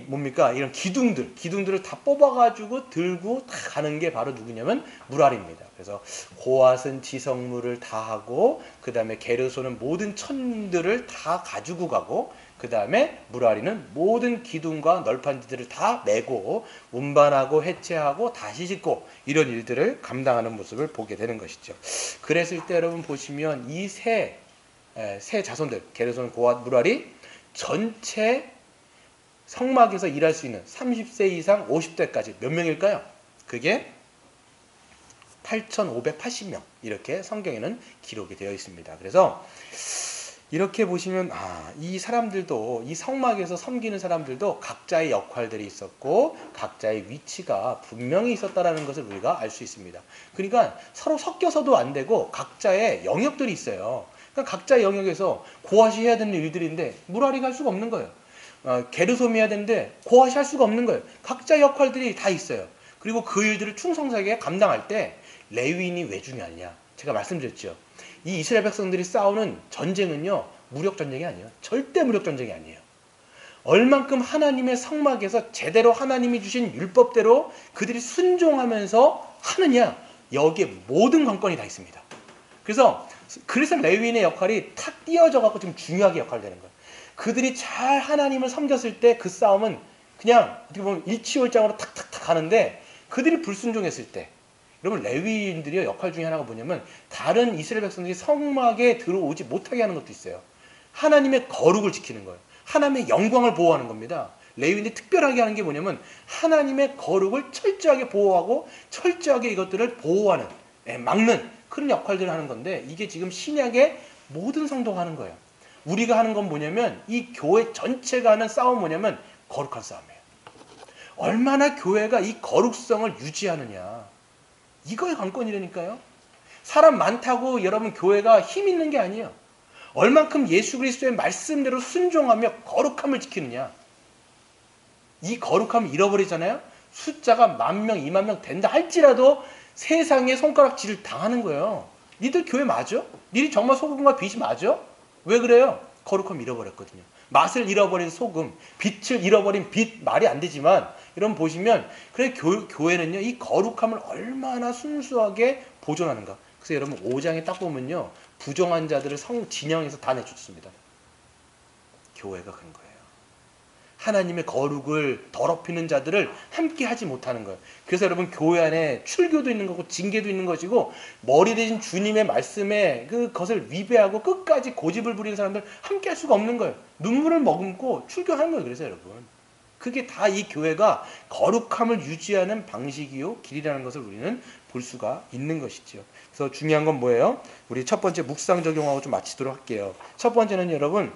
뭡니까? 이런 기둥들을 다 뽑아가지고 들고 다 가는 게 바로 누구냐면 무랄입니다. 그래서 고앗은 지성물을 다 하고, 그 다음에 게르손은 모든 천들을 다 가지고 가고, 그 다음에 무라리는 모든 기둥과 널판지들을 다 메고 운반하고 해체하고 다시 짓고 이런 일들을 감당하는 모습을 보게 되는 것이죠. 그랬을 때 여러분 보시면 이 세 자손들, 게르손, 고앗, 무라리 전체 성막에서 일할 수 있는 30세 이상 50대까지 몇 명일까요? 그게 8,580명 이렇게 성경에는 기록이 되어 있습니다. 그래서 이렇게 보시면 이 사람들도, 이 성막에서 섬기는 사람들도 각자의 역할들이 있었고 각자의 위치가 분명히 있었다라는 것을 우리가 알 수 있습니다. 그러니까 서로 섞여서도 안 되고 각자의 영역들이 있어요. 그러니까 각자의 영역에서 고앗이 해야 되는 일들인데 무라리가 할 수가 없는 거예요. 게르솜이 해야 되는데 고앗이 할 수가 없는 거예요. 각자의 역할들이 다 있어요. 그리고 그 일들을 충성스럽게 감당할 때 레위인이 왜 중요하냐? 제가 말씀드렸죠. 이 이스라엘 백성들이 싸우는 전쟁은요 무력 전쟁이 아니에요. 절대 무력 전쟁이 아니에요. 얼만큼 하나님의 성막에서 제대로 하나님이 주신 율법대로 그들이 순종하면서 하느냐, 여기에 모든 관건이 다 있습니다. 그래서 레위인의 역할이 탁 띄어져 갖고 좀 중요하게 역할을 되는 거예요. 그들이 잘 하나님을 섬겼을 때 그 싸움은 그냥 어떻게 보면 일치월장으로 탁탁탁 가는데, 그들이 불순종했을 때, 여러분 레위인들의 역할 중에 하나가 뭐냐면 다른 이스라엘 백성들이 성막에 들어오지 못하게 하는 것도 있어요. 하나님의 거룩을 지키는 거예요. 하나님의 영광을 보호하는 겁니다. 레위인들이 특별하게 하는 게 뭐냐면 하나님의 거룩을 철저하게 보호하고 철저하게 이것들을 보호하는, 막는 그런 역할들을 하는 건데, 이게 지금 신약의 모든 성도가 하는 거예요. 우리가 하는 건 뭐냐면 이 교회 전체가 하는 싸움은 뭐냐면 거룩한 싸움이에요. 얼마나 교회가 이 거룩성을 유지하느냐, 이거의 관건이라니까요. 사람 많다고 여러분 교회가 힘 있는 게 아니에요. 얼만큼 예수 그리스도의 말씀대로 순종하며 거룩함을 지키느냐. 이 거룩함을 잃어버리잖아요. 숫자가 10,000명, 20,000명 된다 할지라도 세상에 손가락질을 당하는 거예요. 니들 교회 맞아? 니들 정말 소금과 빛이 맞아? 왜 그래요? 거룩함 잃어버렸거든요. 맛을 잃어버린 소금, 빛을 잃어버린 빛, 말이 안 되지만 이런 보시면 그래 교회는요 이 거룩함을 얼마나 순수하게 보존하는가. 그래서 여러분 5장에 딱 보면요 부정한 자들을 진영에서 다 내쫓습니다. 교회가 그런 거예요. 하나님의 거룩을 더럽히는 자들을 함께 하지 못하는 거예요. 그래서 여러분 교회 안에 출교도 있는 거고 징계도 있는 것이고 머리 대신 주님의 말씀에 그것을 위배하고 끝까지 고집을 부리는 사람들 함께 할 수가 없는 거예요. 눈물을 머금고 출교하는 거예요. 그래서 여러분 그게 다 이 교회가 거룩함을 유지하는 방식이요 길이라는 것을 우리는 볼 수가 있는 것이죠. 그래서 중요한 건 뭐예요? 우리 첫 번째 묵상 적용하고 좀 마치도록 할게요. 첫 번째는 여러분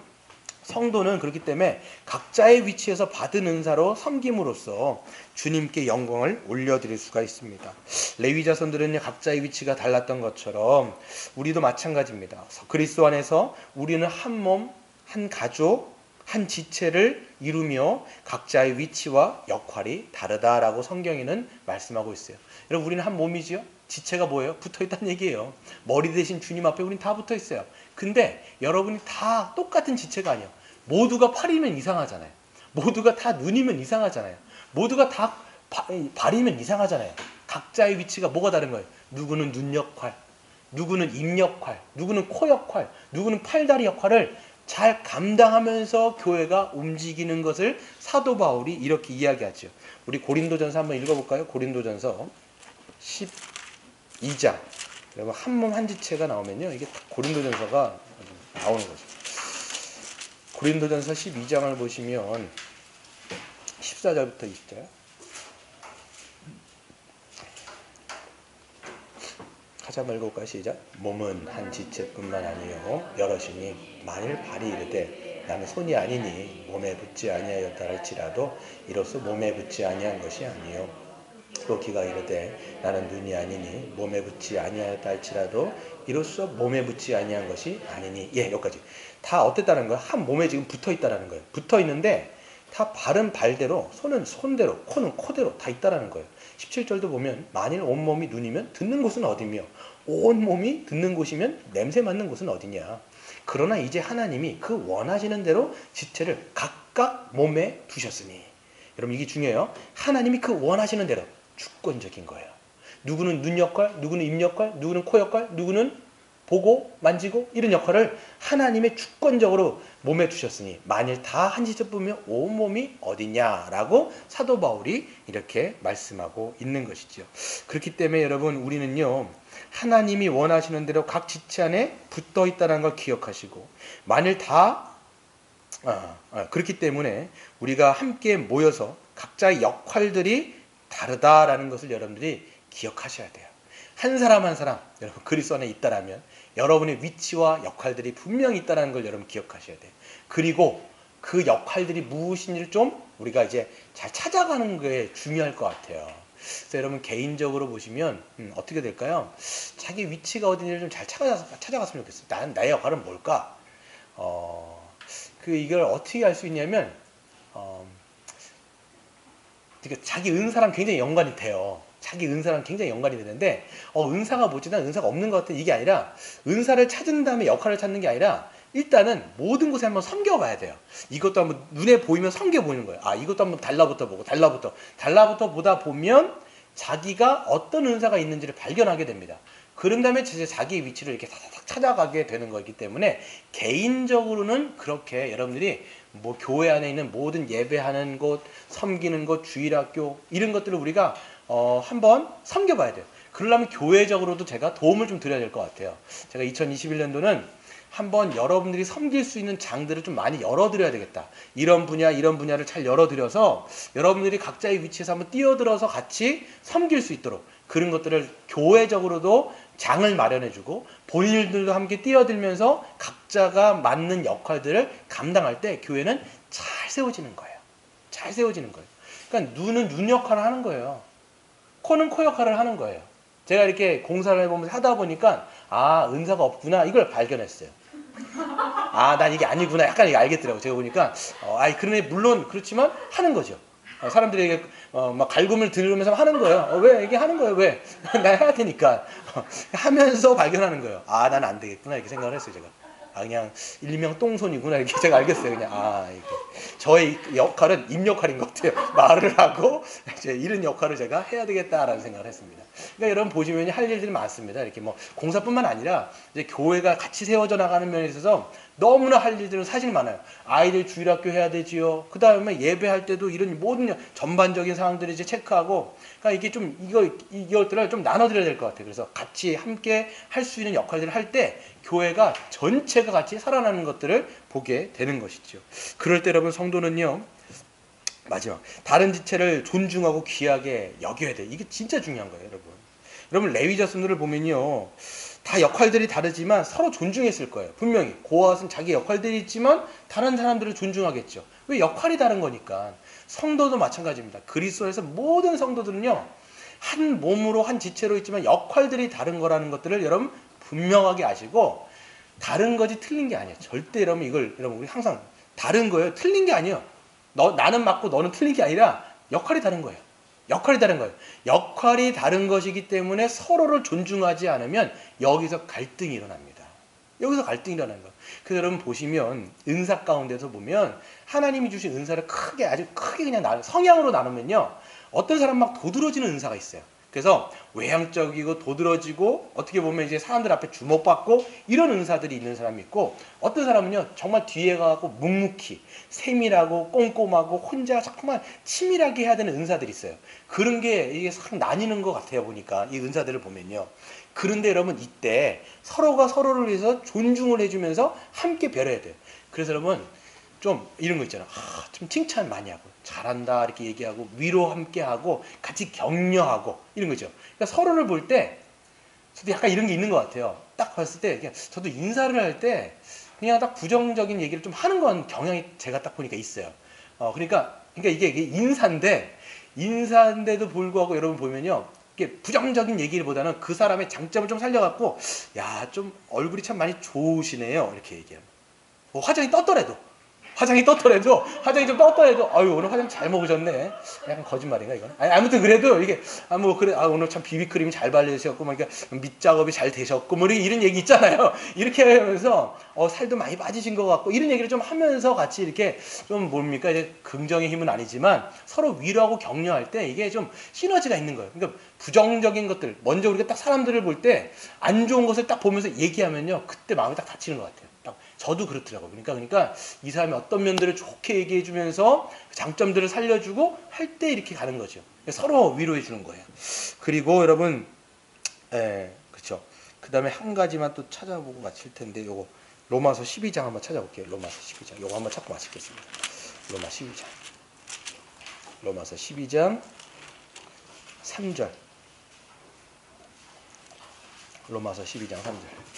성도는 그렇기 때문에 각자의 위치에서 받은 은사로 섬김으로써 주님께 영광을 올려드릴 수가 있습니다. 레위 자손들은 각자의 위치가 달랐던 것처럼 우리도 마찬가지입니다. 그리스도 안에서 우리는 한 몸, 한 가족, 한 지체를 이루며 각자의 위치와 역할이 다르다라고 성경에는 말씀하고 있어요. 여러분 우리는 한 몸이지요? 지체가 뭐예요? 붙어있다는 얘기예요. 머리 대신 주님 앞에 우리는 다 붙어있어요. 근데 여러분이 다 똑같은 지체가 아니에요. 모두가 팔이면 이상하잖아요. 모두가 다 눈이면 이상하잖아요. 모두가 다 발이면 이상하잖아요. 각자의 위치가 뭐가 다른 거예요? 누구는 눈 역할, 누구는 입 역할, 누구는 코 역할, 누구는 팔다리 역할을 잘 감당하면서 교회가 움직이는 것을 사도 바울이 이렇게 이야기하죠. 우리 고린도전서 한번 읽어볼까요? 고린도전서 12장. 여러분 한 몸 한 지체가 나오면요 이게 고린도전서가 나오는 거죠. 고린도전서 12장을 보시면 14절부터 20절. 같이 한번 읽어볼까요? 시작. 몸은 한 지체뿐만 아니요 여럿이니 만일 발이 이르되 나는 손이 아니니 몸에 붙지 아니하였다 할지라도 이로써 몸에 붙지 아니한 것이 아니요 또 귀가 이르되 나는 눈이 아니니 몸에 붙지 아니하였다 할지라도 이로써 몸에 붙지 아니한 것이 아니니. 예, 여기까지 다 어땠다는 거예요? 한 몸에 지금 붙어있다는 거예요. 붙어있는데 다 발은 발대로, 손은 손대로, 코는 코대로 다 있다는 거예요. 17절도 보면 만일 온몸이 눈이면 듣는 곳은 어디며 온몸이 듣는 곳이면 냄새 맡는 곳은 어디냐. 그러나 이제 하나님이 그 원하시는 대로 지체를 각각 몸에 두셨으니. 여러분 이게 중요해요. 하나님이 그 원하시는 대로 주권적인 거예요. 누구는 눈 역할, 누구는 입 역할, 누구는 코 역할, 누구는 보고 만지고 이런 역할을 하나님의 주권적으로 몸에 두셨으니 만일 다 한 지체뿐이면 온몸이 어디냐라고 사도 바울이 이렇게 말씀하고 있는 것이죠. 그렇기 때문에 여러분 우리는요 하나님이 원하시는 대로 각 지체 안에 붙어 있다는 걸 기억하시고 만일 다 그렇기 때문에 우리가 함께 모여서 각자의 역할들이 다르다라는 것을 여러분들이 기억하셔야 돼요. 한 사람 한 사람 여러분 그리스도 안에 있다라면 여러분의 위치와 역할들이 분명히 있다는 걸 여러분 기억하셔야 돼요. 그리고 그 역할들이 무엇인지를 좀 우리가 이제 잘 찾아가는 게 중요할 것 같아요. 그래서 여러분 개인적으로 보시면 어떻게 될까요? 자기 위치가 어딘지를 좀 잘 찾아갔으면 좋겠어요. 나의 역할은 뭘까? 이걸 어떻게 알 수 있냐면 자기 은사랑 굉장히 연관이 돼요. 자기 은사랑 굉장히 연관이 되는데 은사가 뭐지? 난 은사가 없는 것 같아. 이게 아니라 은사를 찾은 다음에 역할을 찾는 게 아니라 일단은 모든 곳에 한번 섬겨봐야 돼요. 이것도 한번 눈에 보이면 섬겨 보이는 거예요. 이것도 한번 달라붙어 보고 달라붙어 보다 보면 자기가 어떤 은사가 있는지를 발견하게 됩니다. 그런 다음에 자기의 위치를 이렇게 다닥 찾아가게 되는 거기 때문에 개인적으로는 그렇게 여러분들이 뭐 교회 안에 있는 모든 예배하는 곳, 섬기는 곳, 주일학교 이런 것들을 우리가 한번 섬겨봐야 돼요. 그러려면 교회적으로도 제가 도움을 좀 드려야 될 것 같아요. 제가 2021년도는 한번 여러분들이 섬길 수 있는 장들을 좀 많이 열어드려야 되겠다. 이런 분야를 잘 열어드려서 여러분들이 각자의 위치에서 한번 뛰어들어서 같이 섬길 수 있도록 그런 것들을 교회적으로도 장을 마련해주고 본인들도 함께 뛰어들면서 각자가 맞는 역할들을 감당할 때 교회는 잘 세워지는 거예요. 잘 세워지는 거예요. 그러니까 눈은 눈 역할을 하는 거예요. 코는 코 역할을 하는 거예요. 제가 이렇게 공사를 해보면서 하다 보니까 은사가 없구나 이걸 발견했어요. 난 이게 아니구나 약간 이게 알겠더라고요. 제가 보니까 그러네 물론 그렇지만 하는 거죠. 사람들이 막 갈굼을 들으면서 하는 거예요. 왜 이게 하는 거예요? 왜? 나 해야 되니까 하면서 발견하는 거예요. 나는 안 되겠구나 이렇게 생각을 했어요 제가. 아, 그냥 일명 똥손이구나 이렇게 제가 알겠어요. 그냥 이렇게 저의 역할은 입 역할인 것 같아요. 말을 하고 이제 이런 역할을 제가 해야 되겠다라는 생각을 했습니다. 그러니까 여러분 보시면 할 일들이 많습니다. 이렇게 뭐 공사뿐만 아니라 이제 교회가 같이 세워져 나가는 면에 있어서 너무나 할 일들은 사실 많아요. 아이들 주일학교 해야 되지요. 그 다음에 예배할 때도 이런 모든 전반적인 상황들을 이제 체크하고, 그러니까 이게 좀 이것들을 좀 나눠드려야 될 것 같아요. 그래서 같이 함께 할 수 있는 역할들을 할 때 교회가 전체가 같이 살아나는 것들을 보게 되는 것이죠. 그럴 때 여러분 성도는요, 마지막 다른 지체를 존중하고 귀하게 여겨야 돼. 이게 진짜 중요한 거예요, 여러분. 여러분 레위 자손들을 보면요, 다 역할들이 다르지만 서로 존중했을 거예요. 분명히 고아스는 자기 역할들이 있지만 다른 사람들을 존중하겠죠. 왜? 역할이 다른 거니까. 성도도 마찬가지입니다. 그리스도에서 모든 성도들은요, 한 몸으로 한 지체로 있지만 역할들이 다른 거라는 것들을 여러분 분명하게 아시고, 다른 거지 틀린 게 아니에요. 절대 여러분 이걸 여러분 우리 항상 다른 거예요. 틀린 게 아니에요. 나는 맞고 너는 틀린 게 아니라 역할이 다른 거예요. 역할이 다른 거예요. 역할이 다른 것이기 때문에 서로를 존중하지 않으면 여기서 갈등이 일어납니다. 여기서 갈등이 일어나는 거예요. 그래서 여러분 보시면 은사 가운데서 보면 하나님이 주신 은사를 크게 아주 크게 그냥 성향으로 나누면요, 어떤 사람 막 도드러지는 은사가 있어요. 그래서 외향적이고 도드러지고 어떻게 보면 이제 사람들 앞에 주목받고 이런 은사들이 있는 사람이 있고, 어떤 사람은요 정말 뒤에 가고 묵묵히 세밀하고 꼼꼼하고 혼자 정말 치밀하게 해야 되는 은사들이 있어요. 그런 게 이게 싹 나뉘는 것 같아요. 보니까 이 은사들을 보면요. 그런데 여러분 이때 서로가 서로를 위해서 존중을 해주면서 함께 배려해야 돼요. 그래서 여러분 좀 이런 거 있잖아. 좀 칭찬 많이 하고 잘한다 이렇게 얘기하고 위로 함께 하고 같이 격려하고 이런 거죠. 그러니까 서로를 볼 때 저도 약간 이런 게 있는 것 같아요. 딱 봤을 때 그냥 저도 인사를 할 때 그냥 딱 부정적인 얘기를 좀 하는 건 경향이 제가 딱 보니까 있어요. 그러니까 이게 인사인데도 불구하고 여러분 보면요, 이게 부정적인 얘기보다는 그 사람의 장점을 좀 살려갖고, 야, 좀 얼굴이 참 많이 좋으시네요 이렇게 얘기하면, 뭐 화장이 떴더라도 화장이 좀 떴더라도 아유 오늘 화장 잘 먹으셨네. 약간 거짓말인가 이건? 아니, 아무튼 그래도 이게 뭐 그래 오늘 참 비비크림이 잘 발리셨고 막 그러니까 밑작업이 잘 되셨고 뭐 이런 얘기 있잖아요. 이렇게 하면서 살도 많이 빠지신 것 같고 이런 얘기를 좀 하면서 같이 이렇게 좀 뭡니까 이제 긍정의 힘은 아니지만 서로 위로하고 격려할 때 이게 좀 시너지가 있는 거예요. 그러니까 부정적인 것들 먼저 우리가 딱 사람들을 볼 때 안 좋은 것을 딱 보면서 얘기하면요 그때 마음이 딱 다치는 것 같아요. 저도 그렇더라고요. 그러니까 이 사람이 어떤 면들을 좋게 얘기해 주면서 장점들을 살려주고 할 때 이렇게 가는 거죠. 서로 위로해 주는 거예요. 그리고 여러분, 그렇죠. 그 다음에 한 가지만 또 찾아보고 마칠 텐데, 요거 로마서 12장 한번 찾아볼게요. 로마서 12장. 요거 한번 찾고 마치겠습니다. 로마서 12장 3절. 로마서 12장 3절.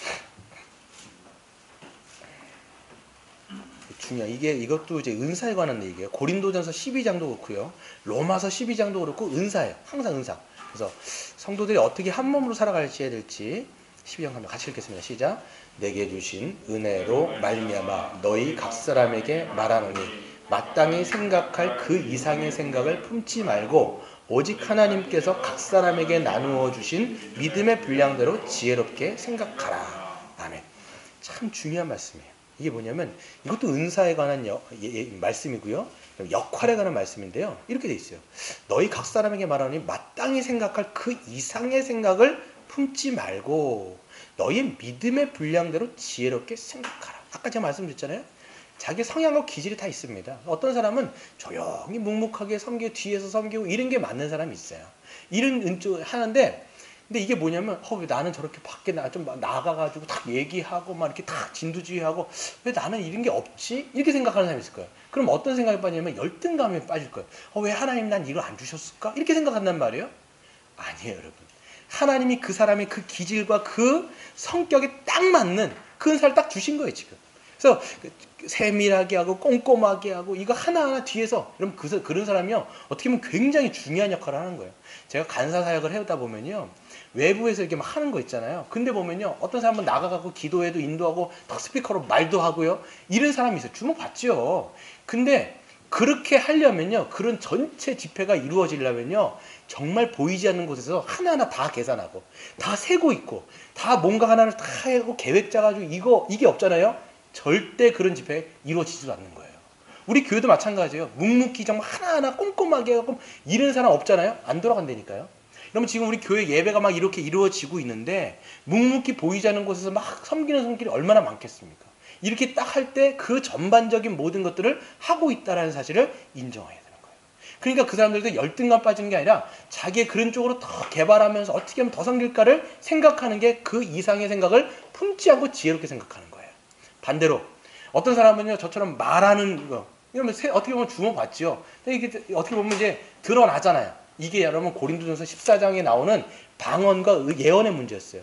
이것도 이제 은사에 관한 얘기예요. 고린도전서 12장도 그렇고요. 로마서 12장도 그렇고 은사예요. 항상 은사. 그래서 성도들이 어떻게 한 몸으로 살아갈지 해야 될지 12장 한번 같이 읽겠습니다. 시작. 내게 주신 은혜로 말미암아 너희 각 사람에게 말하노니 마땅히 생각할 그 이상의 생각을 품지 말고 오직 하나님께서 각 사람에게 나누어 주신 믿음의 분량대로 지혜롭게 생각하라. 아멘. 참 중요한 말씀이에요. 이게 뭐냐면 이것도 은사에 관한 말씀이고요. 역할에 관한 말씀인데요. 이렇게 돼 있어요. 너희 각 사람에게 말하니 마땅히 생각할 그 이상의 생각을 품지 말고 너희 믿음의 분량대로 지혜롭게 생각하라. 아까 제가 말씀드렸잖아요. 자기 성향과 기질이 다 있습니다. 어떤 사람은 조용히 묵묵하게 섬기고 뒤에서 섬기고 이런 게 맞는 사람이 있어요. 이런 하는데 근데 이게 뭐냐면 왜 나는 저렇게 밖에 좀 나가가지고 딱 얘기하고 막 이렇게 딱 진두지휘하고 왜 나는 이런 게 없지? 이렇게 생각하는 사람이 있을 거예요. 그럼 어떤 생각이 빠지냐면 열등감에 빠질 거예요. 왜 하나님 난 이걸 안 주셨을까? 이렇게 생각한단 말이에요. 아니에요, 여러분. 하나님이 그 사람의 그 기질과 그 성격에 딱 맞는 그 은사를 딱 주신 거예요, 지금. 그래서 세밀하게 하고 꼼꼼하게 하고 이거 하나하나 뒤에서 여러분 그런 사람이요 어떻게 보면 굉장히 중요한 역할을 하는 거예요. 제가 간사 사역을 해오다 보면요 외부에서 이렇게 막 하는 거 있잖아요. 근데 보면요 어떤 사람은 나가가고 기도해도 인도하고 턱 스피커로 말도 하고요 이런 사람이 있어요. 주목받죠. 근데 그렇게 하려면요, 그런 전체 집회가 이루어지려면요, 정말 보이지 않는 곳에서 하나하나 다 계산하고, 다 세고 있고, 다 뭔가 하나를 다 하고 계획 짜가지고 이게 없잖아요. 절대 그런 집회 이루어지지도 않는 거예요. 우리 교회도 마찬가지예요. 묵묵히 정말 하나하나 꼼꼼하게 하고 이런 사람 없잖아요. 안 돌아간다니까요. 그러면 지금 우리 교회 예배가 막 이렇게 이루어지고 있는데 묵묵히 보이지 않는 곳에서 막 섬기는 손길이 얼마나 많겠습니까? 이렇게 딱 할 때 그 전반적인 모든 것들을 하고 있다는 사실을 인정해야 되는 거예요. 그러니까 그 사람들도 열등감 빠지는 게 아니라 자기의 그런 쪽으로 더 개발하면서 어떻게 하면 더 섬길까를 생각하는 게 그 이상의 생각을 품지 않고 지혜롭게 생각하는 거예요. 반대로 어떤 사람은요, 저처럼 말하는 거, 이러면 어떻게 보면 주목받지요. 이게 어떻게 보면 이제 드러나잖아요. 이게 여러분 고린도전서 14장에 나오는 방언과 예언의 문제였어요.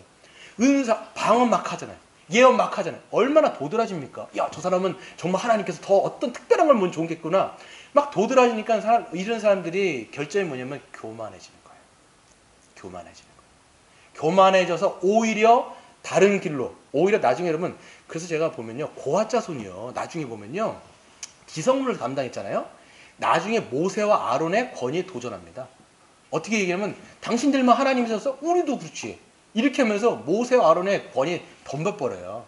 방언 막 하잖아요. 예언 막 하잖아요. 얼마나 도드라집니까? 야, 저 사람은 정말 하나님께서 더 어떤 특별한 걸 뭔지 좋겠구나. 막 도드라지니까 이런 사람들이 결점이 뭐냐면 교만해지는 거예요. 교만해지는 거예요. 교만해져서 오히려 다른 길로, 오히려 나중에 여러분, 그래서 제가 보면요, 고아자손이요, 나중에 보면요, 기성물을 담당했잖아요. 나중에 모세와 아론의 권위에 도전합니다. 어떻게 얘기하면 당신들만 하나님이셔서 우리도 그렇지. 이렇게 하면서 모세와 아론의 권위에 덤벼버려요.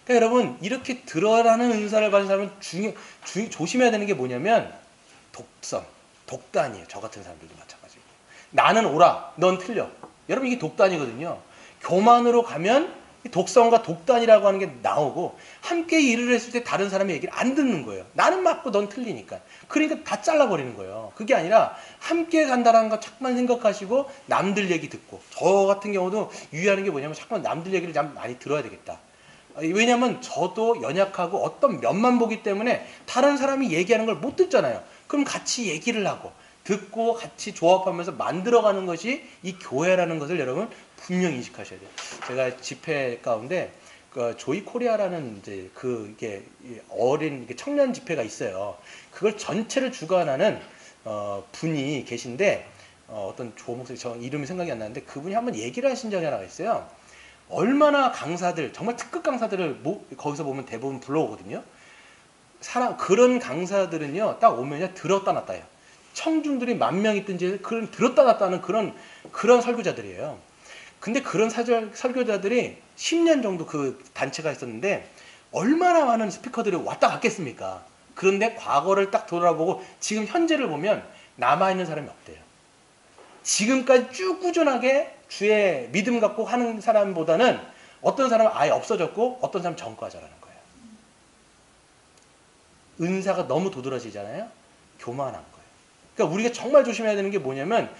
그러니까 여러분, 이렇게 드러나는 은사를 받은 사람은 조심해야 되는 게 뭐냐면 독선, 독단이에요. 저 같은 사람들도 마찬가지고. 나는 옳아, 넌 틀려. 여러분, 이게 독단이거든요. 교만으로 가면 독선과 독단이라고 하는 게 나오고, 함께 일을 했을 때 다른 사람의 얘기를 안 듣는 거예요. 나는 맞고 넌 틀리니까. 그러니까 다 잘라버리는 거예요. 그게 아니라 함께 간다는 거 자꾸만 생각하시고 남들 얘기 듣고, 저 같은 경우도 유의하는 게 뭐냐면 자꾸만 남들 얘기를 좀 많이 들어야 되겠다. 왜냐면 저도 연약하고 어떤 면만 보기 때문에 다른 사람이 얘기하는 걸 못 듣잖아요. 그럼 같이 얘기를 하고 듣고 같이 조합하면서 만들어가는 것이 이 교회라는 것을 여러분 분명히 인식하셔야 돼요. 제가 집회 가운데 그 조이 코리아라는 이제 이게 어린 청년 집회가 있어요. 그걸 전체를 주관하는 분이 계신데, 어떤 조목사, 저 이름이 생각이 안 나는데 그분이 한번 얘기를 하신 적이 하나 있어요. 얼마나 강사들, 정말 특급 강사들을 거기서 보면 대부분 불러오거든요. 그런 강사들은요, 딱 오면요, 들었다 놨다 해요. 청중들이 10,000명 있든지 그런 들었다 놨다 하는 그런 설교자들이에요. 근데 그런 설교자들이 10년 정도 그 단체가 있었는데 얼마나 많은 스피커들이 왔다 갔겠습니까? 그런데 과거를 딱 돌아보고 지금 현재를 보면 남아있는 사람이 없대요. 지금까지 쭉 꾸준하게 주의 믿음 갖고 하는 사람보다는 어떤 사람은 아예 없어졌고 어떤 사람은 전과자라는 거예요. 은사가 너무 도드라지잖아요. 교만한 거예요. 그러니까 우리가 정말 조심해야 되는 게 뭐냐면,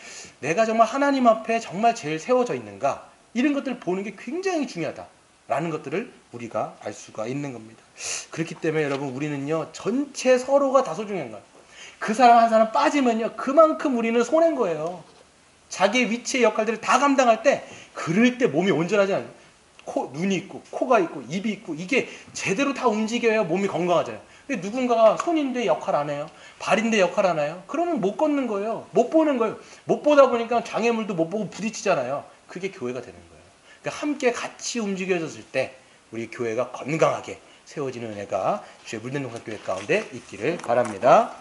내가 정말 하나님 앞에 정말 제일 세워져 있는가, 이런 것들을 보는 게 굉장히 중요하다라는 것들을 우리가 알 수가 있는 겁니다. 그렇기 때문에 여러분, 우리는요, 전체 서로가 다 소중한 거예요. 그 사람 한 사람 빠지면요, 그만큼 우리는 손해인 거예요. 자기의 위치의 역할들을 다 감당할 때, 그럴 때 몸이 온전하지 않아요. 눈이 있고 코가 있고 입이 있고 이게 제대로 다 움직여야 몸이 건강하잖아요. 근데 누군가가 손인데 역할 안 해요, 발인데 역할 안 해요. 그러면 못 걷는 거예요. 못 보는 거예요. 못 보다 보니까 장애물도 못 보고 부딪히잖아요. 그게 교회가 되는 거예요. 그러니까 함께 같이 움직여졌을 때 우리 교회가 건강하게 세워지는 은혜가 주의 물된 동산교회 가운데 있기를 바랍니다.